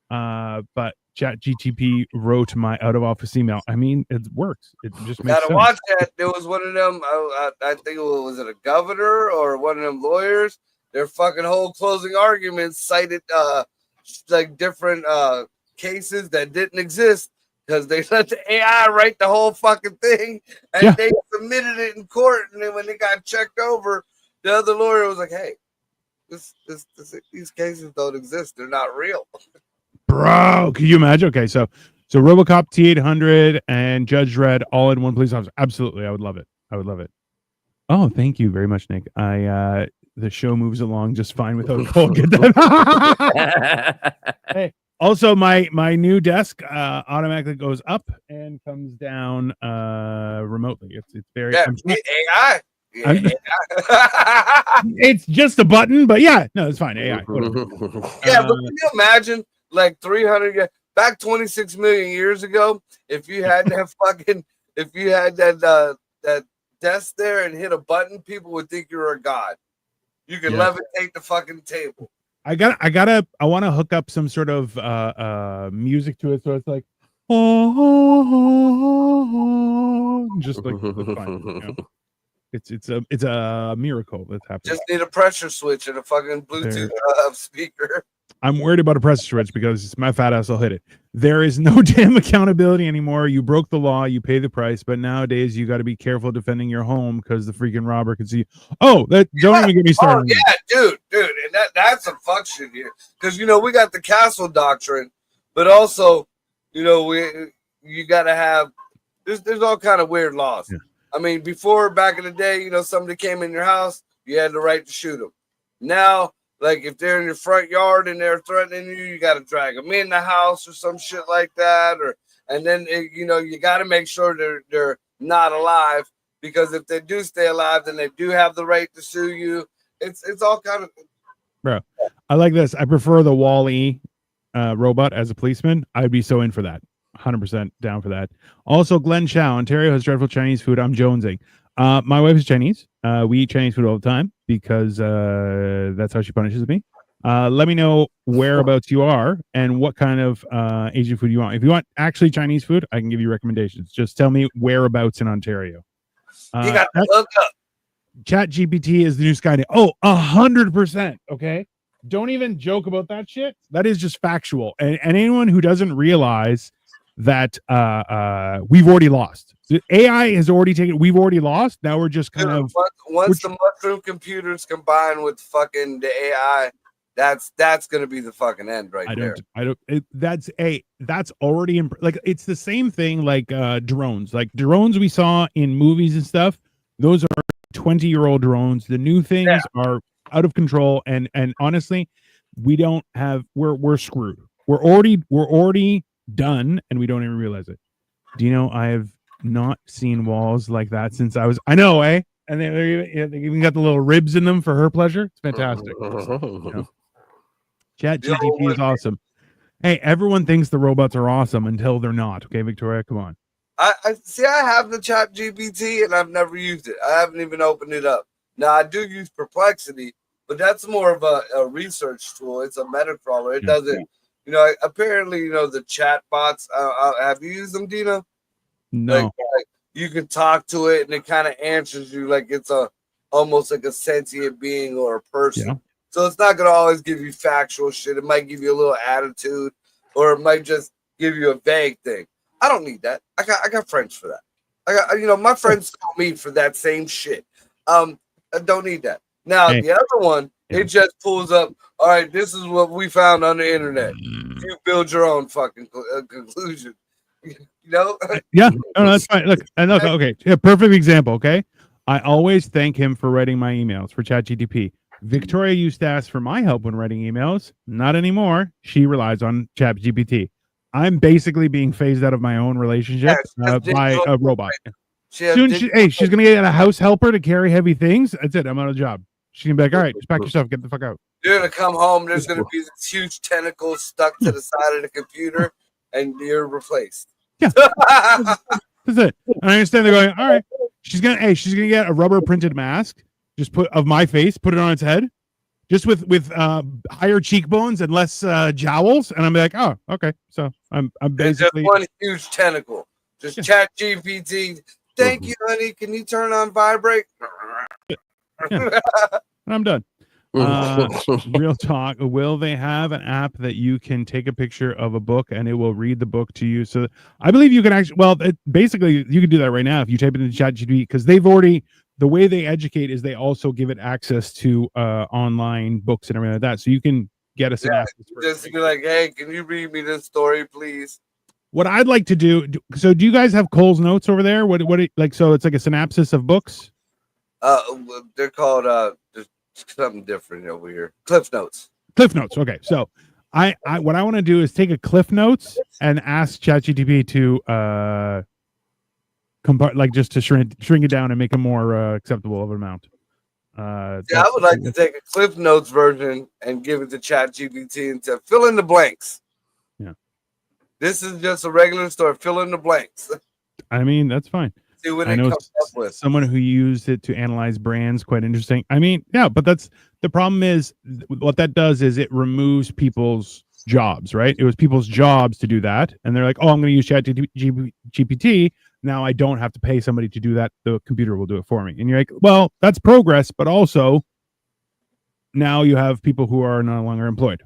But ChatGTP wrote my out of office email. I mean, it works. It just makes Gotta sense. watch that. There was one of them. I think was it a governor or one of them lawyers? Their fucking whole closing arguments cited like different cases that didn't exist because they let the AI write the whole fucking thing and they submitted it in court. And then when they got checked over, the other lawyer was like, "Hey, these cases don't exist. They're not real." Bro, can you imagine? Okay, so RoboCop T-800 and Judge Dredd all in one police officer. Absolutely, I would love it. I would love it. Oh, thank you very much, Nick. The show moves along just fine without Cole. Get that. Hey, also my new desk automatically goes up and comes down remotely. It's very AI. It's just a button, but yeah, no, it's fine. AI. Whatever. Yeah, but can you imagine like 300 years back 26 million years ago, if you had that that desk there and hit a button, people would think you were a god. You can levitate the fucking table. I want to hook up some sort of music to it, so it's like just like fine, you know? It's a miracle that's happening. Just need a pressure switch and a fucking Bluetooth speaker. I'm worried about a pressure switch because my fat ass will hit it. There is no damn accountability anymore. You broke the law, you pay the price, but nowadays you got to be careful defending your home because the freaking robber can see. Oh, don't even get me started. Oh, yeah, dude, and that's some fuck shit here because we got the castle doctrine, but also you got to have there's all kind of weird laws. Yeah. I mean, before back in the day, somebody came in your house, you had the right to shoot them. Now, like if they're in your front yard and they're threatening you, you got to drag them in the house or some shit like that. And then you got to make sure they're not alive because if they do stay alive, then they do have the right to sue you. It's all kind of. Bro, I like this. I prefer the Wall-E robot as a policeman. I'd be so in for that. 100% down for that. Also, Glenn Chow, Ontario has dreadful Chinese food. I'm jonesing. My wife is Chinese. We eat Chinese food all the time because that's how she punishes me. Let me know whereabouts you are and what kind of Asian food you want. If you want actually Chinese food, I can give you recommendations. Just tell me whereabouts in Ontario. You got to look up. ChatGPT is the new Skynet. Oh, 100%. Okay. Don't even joke about that shit. That is just factual. And anyone who doesn't realize that we've already lost. The AI has already taken. We've already lost. Now we're just kind of once the mushroom computers combine with fucking the AI, that's gonna be the fucking end there. That's already like it's the same thing like drones. Like drones we saw in movies and stuff. Those are 20-year-old drones. The new things are out of control. And honestly, we don't have. We're screwed. We're already done and we don't even realize it. Do you know I have not seen walls like that since I know, eh? And they even got the little ribs in them for her pleasure. It's fantastic. ChatGPT is awesome. Hey, everyone thinks the robots are awesome until they're not. Okay, Victoria, come on. I see. I have the ChatGPT and I've never used it. I haven't even opened it up. Now I do use Perplexity, but that's more of a research tool. It's a meta crawler. It doesn't. Apparently, the chat bots, have you used them, Dina? No. Like you can talk to it and it kind of answers you like it's almost like a sentient being or a person. Yeah. So it's not going to always give you factual shit. It might give you a little attitude or it might just give you a vague thing. I don't need that. I got friends for that. I got, my friends call me for that same shit. I don't need that. Now, the other one, it just pulls up, all right, this is what we found on the internet. You build your own fucking conclusion. Yeah, no, that's fine. Look, okay, perfect example, okay? I always thank him for writing my emails for ChatGPT. Victoria used to ask for my help when writing emails. Not anymore. She relies on ChatGPT. I'm basically being phased out of my own relationship by a robot. Soon, she's going to get a house helper to carry heavy things. That's it. I'm out of a job. She's gonna be like, all right, just pack yourself, get the fuck out. You're gonna come home. There's gonna be this huge tentacle stuck to the side of the computer, and you're replaced. Yeah. That's it. And I understand they're going, all right. She's gonna get a rubber printed mask, just put of my face, put it on its head, just with higher cheekbones and less jowls, and I'm like, oh, okay. So I'm basically just one huge tentacle. Just Chat GPT. Thank you, honey. Can you turn on vibrate? and I'm done. Real talk. Will they have an app that you can take a picture of a book and it will read the book to you? So I believe you can actually. Well, basically you can do that right now if you type it into ChatGPT, because they've already, the way they educate is they also give it access to online books and everything like that. So you can get a synopsis. Just be like, hey, can you read me this story, please? What I'd like to do. So do you guys have Cole's Notes over there? What like? So it's like a synopsis of books. They're called there's something different over here. Cliff Notes. Cliff Notes. Okay, so I what I want to do is take a Cliff Notes and ask ChatGPT to like just to shrink it down and make a more acceptable of an amount. I would like to take a Cliff Notes version and give it to ChatGPT and to fill in the blanks. Yeah, this is just a regular story. Fill in the blanks. I mean, that's fine. See what I it know comes up with. Someone who used it to analyze brands. Quite interesting. I mean, yeah, but that's the problem is what that does is it removes people's jobs, right? It was people's jobs to do that. And they're like, oh, I'm going to use ChatGPT. Now I don't have to pay somebody to do that. The computer will do it for me. And you're like, well, that's progress. But also now you have people who are no longer employed.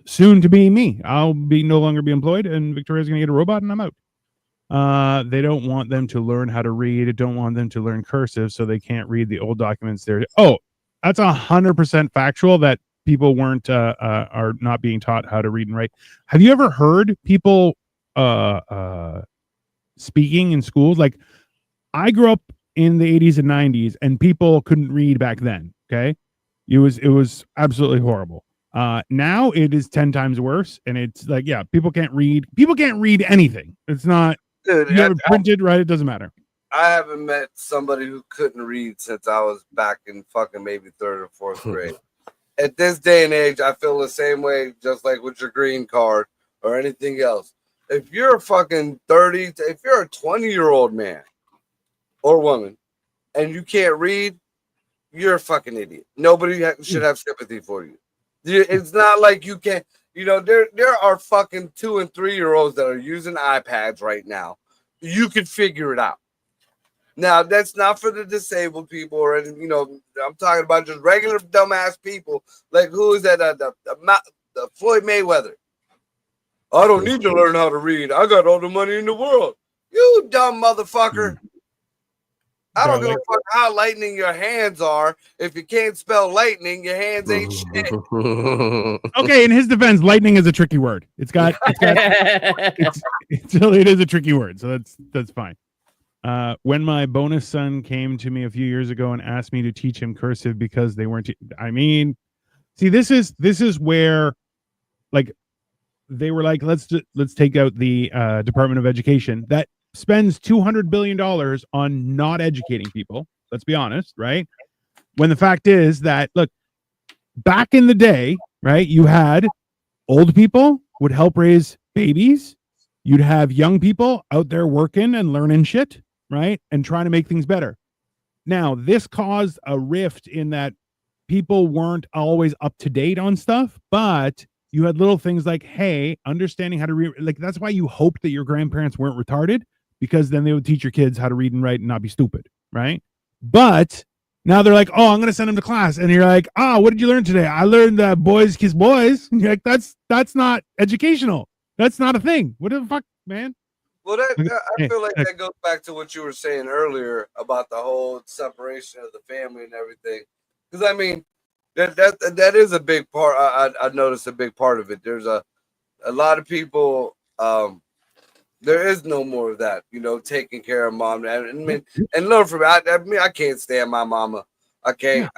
Soon to be me. I'll be no longer be employed and Victoria's going to get a robot and I'm out. They don't want them to learn how to read. Don't want them to learn cursive, so they can't read the old documents there. Oh, that's 100% factual that people weren't are not being taught how to read and write. Have you ever heard people speaking in schools? Like, I grew up in the 80s and 90s, and people couldn't read back then. Okay, it was absolutely horrible. Now it is 10 times worse, and it's like, yeah, people can't read. People can't read anything. It's not. Dude, you have it printed, right? It doesn't matter. I haven't met somebody who couldn't read since I was back in fucking maybe 3rd or 4th grade. At this day and age, I feel the same way, just like with your green card or anything else. If you're a fucking 30, if you're a 20-year-old man or woman and you can't read, you're a fucking idiot. Nobody should have sympathy for you. It's not like you can't. You know, there are fucking 2 and 3-year-olds that are using iPads right now. You can figure it out. Now, that's not for the disabled people or anything. You know, I'm talking about just regular dumbass people. Like, who is that? The Floyd Mayweather. I don't need to learn how to read. I got all the money in the world. You dumb motherfucker. I don't give a fuck how lightning your hands are. If you can't spell lightning, your hands ain't shit. Okay, in his defense, lightning is a tricky word. It is a tricky word, so that's fine. When my bonus son came to me a few years ago and asked me to teach him cursive because they weren't. I mean, see, this is where, like, they were like, let's take out the Department of Education that spends $200 billion on not educating people. Let's be honest, right? When the fact is that, look, back in the day, right, you had old people would help raise babies. You'd have young people out there working and learning shit, right, and trying to make things better. Now, this caused a rift in that people weren't always up to date on stuff, but you had little things like, hey, understanding how to read. Like, that's why you hoped that your grandparents weren't retarded, because then they would teach your kids how to read and write and not be stupid, right? But now they're like, oh, I'm going to send them to class. And you're like, oh, what did you learn today? I learned that boys kiss boys. And you're like, that's not educational. That's not a thing. What the fuck, man? Well, I feel like that goes back to what you were saying earlier about the whole separation of the family and everything. Because, I mean, that is a big part. I noticed a big part of it. There's a lot of people, there is no more of that, you know, taking care of mom. And learn from it. I mean, I can't stand my mama. I can't.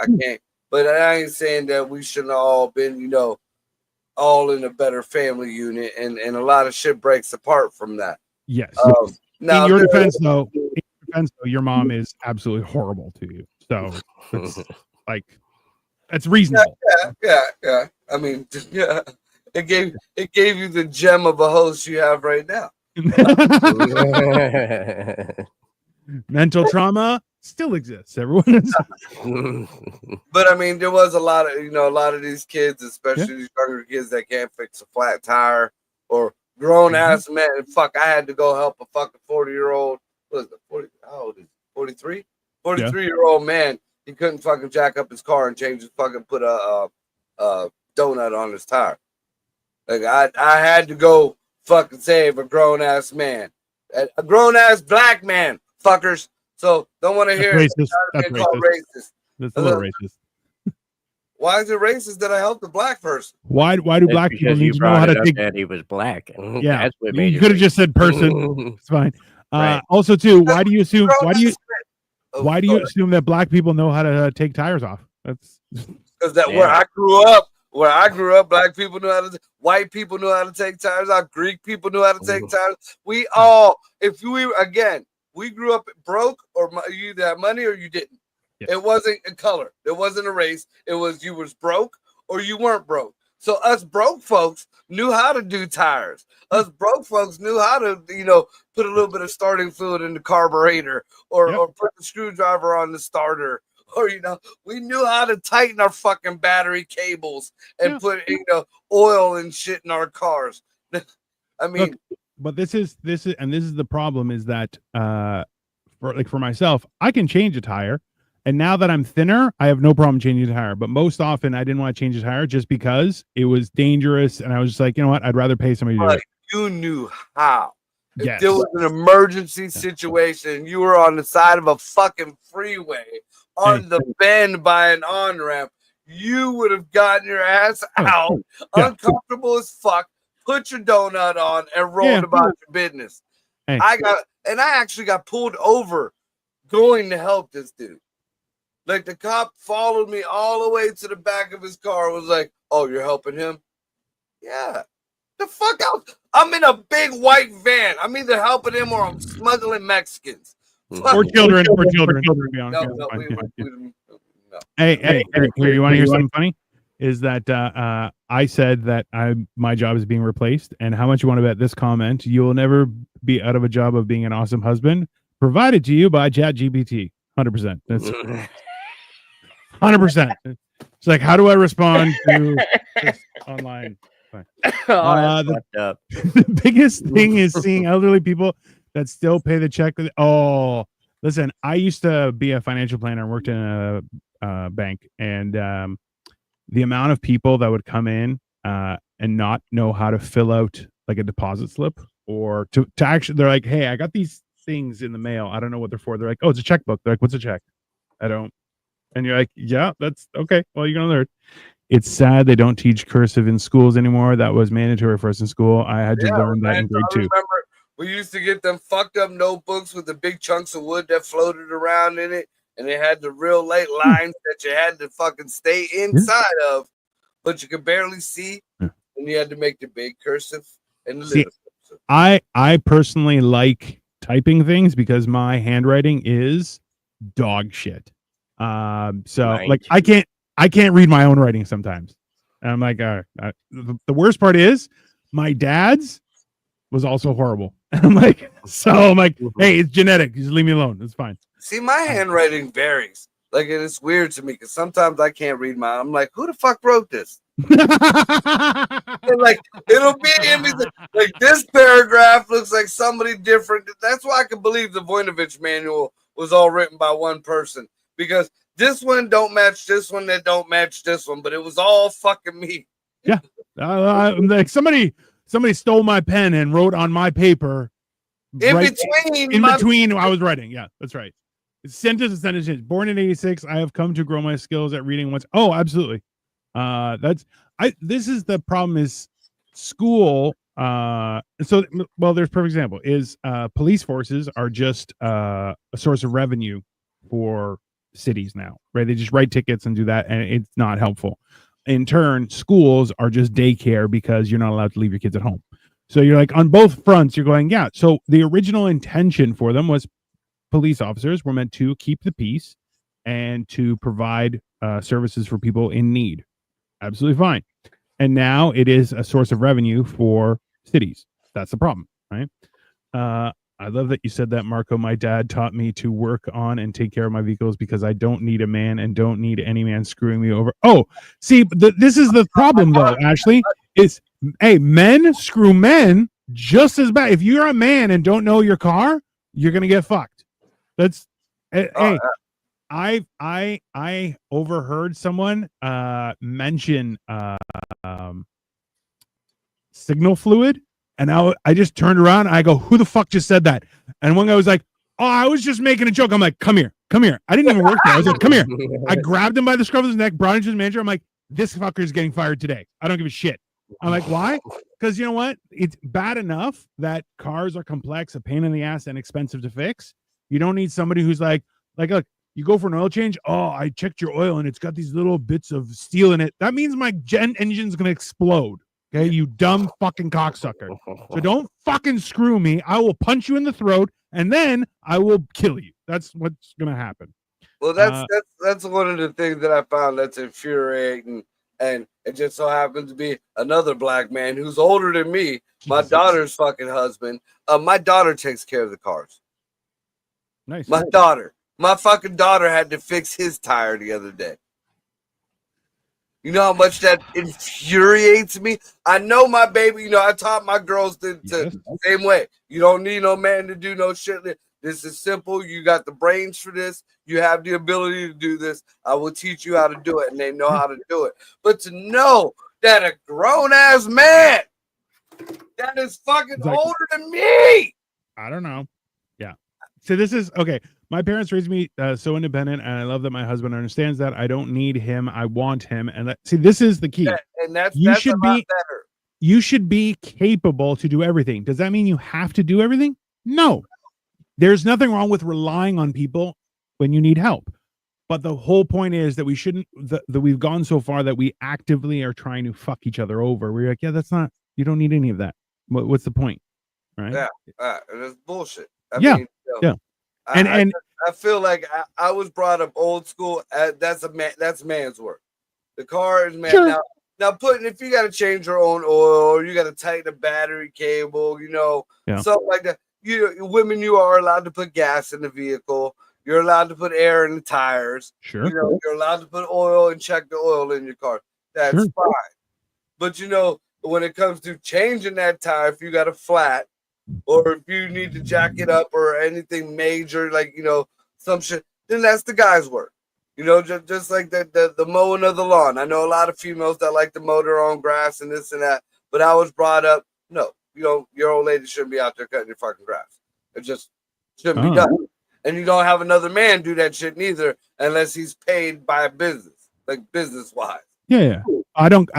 But I ain't saying that we shouldn't have all been, you know, all in a better family unit. And a lot of shit breaks apart from that. Yes. Now, in your defense, though, your mom is absolutely horrible to you. So it's like, That's reasonable. Yeah. I mean, yeah. It gave you the gem of a host you have right now. Mental trauma still exists. Everyone is But I mean, there was a lot of these kids, especially these younger kids that can't fix a flat tire, or grown ass men. Fuck, I had to go help a fucking 40-year-old. What is it? 40? How old is he? 43? 43-year-old man. He couldn't fucking jack up his car and change his fucking put a donut on his tire. Like I had to go fucking save a grown ass man, a grown ass black man, fuckers. So don't want to hear racist. That's racist. That's a little racist. Why is it racist that I helped the black person? Why do black people need to know how to take? That he was black. Yeah, That's what made you could have just said person. It's fine. Right. Also, too, why do you assume? Why do you assume that black people know how to take tires off? That's because where I grew up, black people knew how to. White people knew how to take tires off. Greek people knew how to take tires. We all, we grew up broke, or you either had money or you didn't. Yeah. It wasn't a color. It wasn't a race. It was you was broke or you weren't broke. So us broke folks knew how to do tires. Us broke folks knew how to, put a little bit of starting fluid in the carburetor, or put the screwdriver on the starter, or we knew how to tighten our fucking battery cables and put oil and shit in our cars. I mean, but this is the problem is that for myself, I can change a tire. And now that I'm thinner, I have no problem changing the tire. But most often, I didn't want to change the tire just because it was dangerous. And I was just like, you know what? I'd rather pay somebody to do it. You knew how. Yes. If there was an emergency situation, you were on the side of a fucking freeway, on the bend by an on-ramp, you would have gotten your ass out, uncomfortable as fuck, put your donut on, and rolled about your business. Hey. I actually got pulled over going to help this dude. Like, the cop followed me all the way to the back of his car, was like, "Oh, you're helping him?" Yeah. The fuck out. I'm in a big white van. I'm either helping him or I'm smuggling Mexicans. Or children. No. Hey, you want to hear something funny? Is that I said that my job is being replaced, and how much you want to bet this comment? You will never be out of a job of being an awesome husband, provided to you by ChatGPT. 100%. That's 100%. It's like, how do I respond to this online? The biggest thing is seeing elderly people that still pay the check. Listen, I used to be a financial planner and worked in a bank, and the amount of people that would come in and not know how to fill out like a deposit slip, or to actually, they're like, "Hey, I got these things in the mail. I don't know what they're for." They're like, "Oh, it's a checkbook." They're like, "What's a check?" I don't. And you're like, "Yeah, that's okay. Well, you're gonna learn." It's sad they don't teach cursive in schools anymore. That was mandatory for us in school. I had to learn that in grade 2. Remember, we used to get them fucked up notebooks with the big chunks of wood that floated around in it, and they had the real late lines that you had to fucking stay inside of, but you could barely see, and you had to make the big cursive and the little cursive. I personally like typing things because my handwriting is dog shit. Like I can't read my own writing sometimes. And I'm like, the worst part is my dad's was also horrible. And I'm like, hey, it's genetic. Just leave me alone. It's fine. See, my handwriting varies. Like, it's weird to me because sometimes I can't read mine. I'm like, who the fuck wrote this? And like, it'll be in me. Like, this paragraph looks like somebody different. That's why I can believe the Voinovich manual was all written by one person, because this one don't match this one, that don't match this one, but it was all fucking me. Yeah. Like somebody stole my pen and wrote on my paper. In between I was writing. Yeah, that's right. Sentence. Born in 86, I have come to grow my skills at reading once. Oh, absolutely. This is the problem is school. There's perfect example is police forces are just a source of revenue for cities now, right? They just write tickets and do that, and it's not helpful. In turn, schools are just daycare because you're not allowed to leave your kids at home. So you're like, on both fronts, you're going, yeah. So the original intention for them was police officers were meant to keep the peace and to provide services for people in need. Absolutely fine. And now it is a source of revenue for cities. That's the problem, right? I love that you said that, Marco. My dad taught me to work on and take care of my vehicles because I don't need a man and don't need any man screwing me over. Oh, see, this is the problem, though, Ashley. Is, hey, men screw men just as bad. If you're a man and don't know your car, you're going to get fucked. That's, hey, I overheard someone mention signal fluid, and I just turned around and I go, who the fuck just said that? And one guy was like, oh, I was just making a joke. I'm like, come here. I didn't even work there. I was like, come here. I grabbed him by the scruff of his neck, brought him to his manager. I'm like, this fucker is getting fired today. I don't give a shit. I'm like, why? Because you know what? It's bad enough that cars are complex, a pain in the ass, and expensive to fix. You don't need somebody who's like, look, you go for an oil change. Oh, I checked your oil and it's got these little bits of steel in it. That means my engine's going to explode. Okay, you dumb fucking cocksucker. So don't fucking screw me. I will punch you in the throat and then I will kill you. That's what's going to happen. Well, that's one of the things that I found that's infuriating. And it just so happens to be another black man who's older than me, my daughter's fucking husband. My daughter takes care of the cars. Nice. My fucking daughter had to fix his tire the other day. You know how much that infuriates me? I know my baby, I taught my girls the same way. You don't need no man to do no shit. This is simple. You got the brains for this. You have the ability to do this. I will teach you how to do it, and they know how to do it. But to know that a grown-ass man that is fucking older than me. I don't know. Yeah. So this is, okay. My parents raised me so independent, and I love that my husband understands that. I don't need him. I want him. And see, this is the key. Yeah, and that's a lot better. You should be capable to do everything. Does that mean you have to do everything? No. There's nothing wrong with relying on people when you need help. But the whole point is that we shouldn't, that we've gone so far that we actively are trying to fuck each other over. We're like, yeah, that's not, you don't need any of that. What's the point? Right? Yeah. It's bullshit. I yeah. mean, yeah. I feel like I was brought up old school. That's man's work. The car is man. Sure. Now if you got to change your own oil, or you got to tighten the battery cable, something like that. Women, you are allowed to put gas in the vehicle. You're allowed to put air in the tires. Sure. You're allowed to put oil and check the oil in your car. That's fine. But when it comes to changing that tire, if you got a flat, or if you need to jack it up or anything major, like some shit, then that's the guy's work. Just like the mowing of the lawn. I know a lot of females that like to mow their own grass and this and that, but I was brought up, no, your old lady shouldn't be out there cutting your fucking grass. It just shouldn't be done. And you don't have another man do that shit neither, unless he's paid by a business, like business wise. Yeah. I don't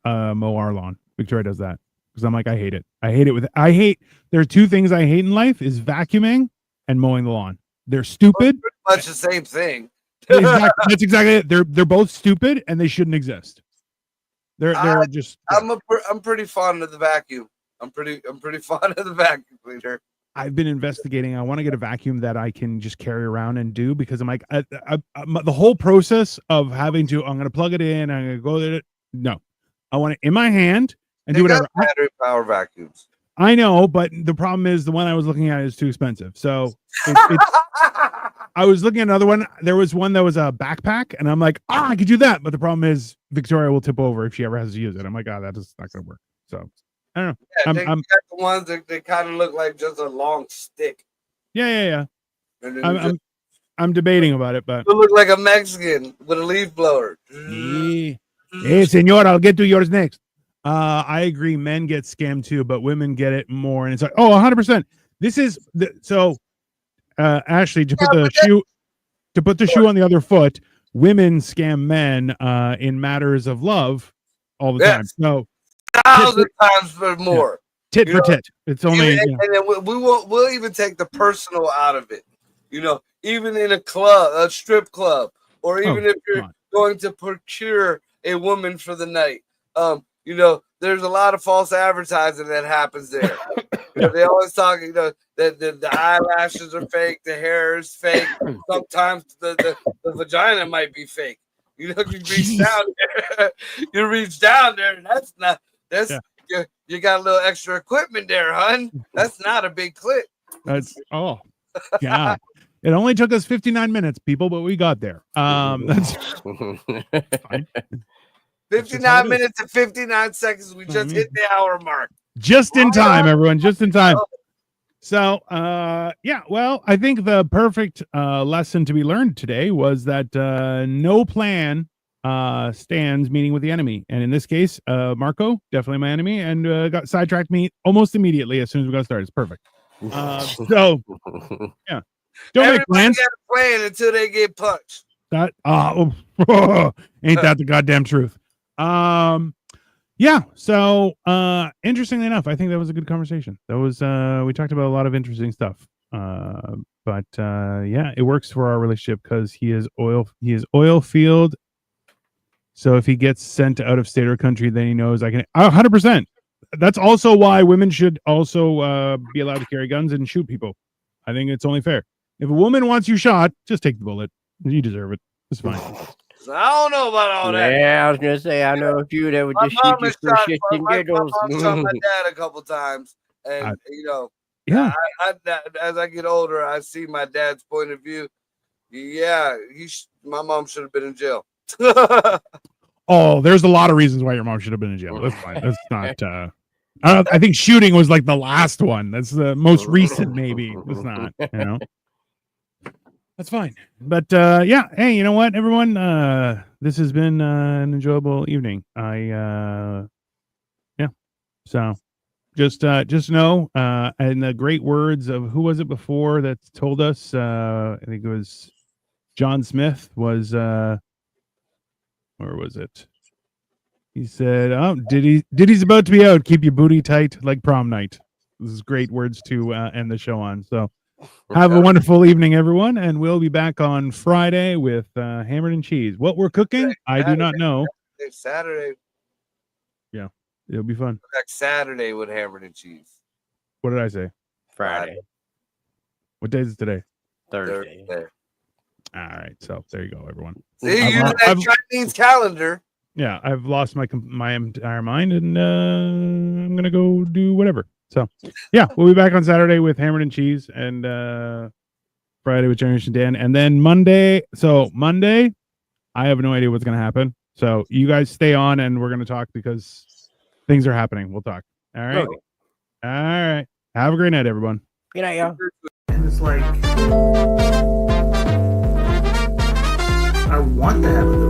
mow our lawn. Victoria does that because I'm like, I hate it. There are two things I hate in life: is vacuuming and mowing the lawn. They're stupid. Pretty much the same thing. That's exactly it. They're both stupid and they shouldn't exist. They're just. I'm pretty fond of the vacuum. I'm pretty fond of the vacuum cleaner. I've been investigating. I want to get a vacuum that I can just carry around and do, because I'm like, the whole process of having to, I'm going to plug it in, I'm going to go there. No, I want it in my hand and do whatever. Battery power vacuums. I know, but the problem is the one I was looking at is too expensive. So I was looking at another one. There was one that was a backpack, and I'm like, I could do that. But the problem is Victoria will tip over if she ever has to use it. I'm like, that is not going to work. So I don't know. Yeah, they got the ones that they kind of look like just a long stick. Yeah. I'm debating about it, but it look like a Mexican with a leaf blower. Hey, senor, I'll get to yours next. I agree. Men get scammed too, but women get it more. And it's like, 100%. This is Ashley, to put the shoe on the other foot. Women scam men in matters of love all the time. So 1,000 times more. Tit for tit. It's only, and then we'll even take the personal out of it. Even in a strip club, or even if you're going to procure a woman for the night. There's a lot of false advertising that happens there. They always talk, that the eyelashes are fake, the hair is fake. Sometimes the vagina might be fake. You reach down there, and you got a little extra equipment there, hun. That's not a big clit. That's God. It only took us 59 minutes, people, but we got there. That's fine. 59 minutes and 59 seconds. We just hit the hour mark. Just in time, everyone. Just in time. So, well, I think the perfect lesson to be learned today was that no plan stands meeting with the enemy. And in this case, Marco, definitely my enemy, and got sidetracked me almost immediately as soon as we got started. It's perfect. So, yeah. Don't make plans. Got a plan until they get punched. That ain't that the goddamn truth. Yeah. So interestingly enough, I think that was a good conversation. That was we talked about a lot of interesting stuff. But yeah, it works for our relationship because he is oil field. So if he gets sent out of state or country, then he knows I can 100%. That's also why women should also be allowed to carry guns and shoot people. I think it's only fair. If a woman wants you shot, just take the bullet. You deserve it. It's fine. I don't know about all that. Yeah, I was gonna say I know a few that would just shoot you for shits and giggles. My mom shot my dad a couple times, and yeah. As I get older, I see my dad's point of view. Yeah, my mom should have been in jail. Oh, there's a lot of reasons why your mom should have been in jail. That's fine. That's not. I think shooting was like the last one. That's the most recent, maybe. It's not. That's fine. But yeah, hey, you know what, everyone? This has been an enjoyable evening. So just know, and the great words of who was it before that told us? I think it was John Smith. Was where was it? He said, "Oh, Diddy's about to be out. Keep your booty tight like prom night." This is great words to end the show on. So. Have a wonderful evening, everyone, and we'll be back on Friday with Hammered and Cheese. What we're cooking, I do not know. Saturday. Yeah, it'll be fun. Like Saturday with Hammered and Cheese. What did I say? Friday. What day is it today? Thursday. All right, so there you go, everyone. See, you that Chinese calendar. Yeah, I've lost my entire mind, and I'm gonna go do whatever. So, yeah, we'll be back on Saturday with Hammered and Cheese, and Friday with Generation Dan, and then Monday. So Monday, I have no idea what's going to happen. So you guys stay on, and we're going to talk because things are happening. We'll talk. All right. Okay. All right. Have a great night, everyone. Good night, y'all. And it's like, I want to have a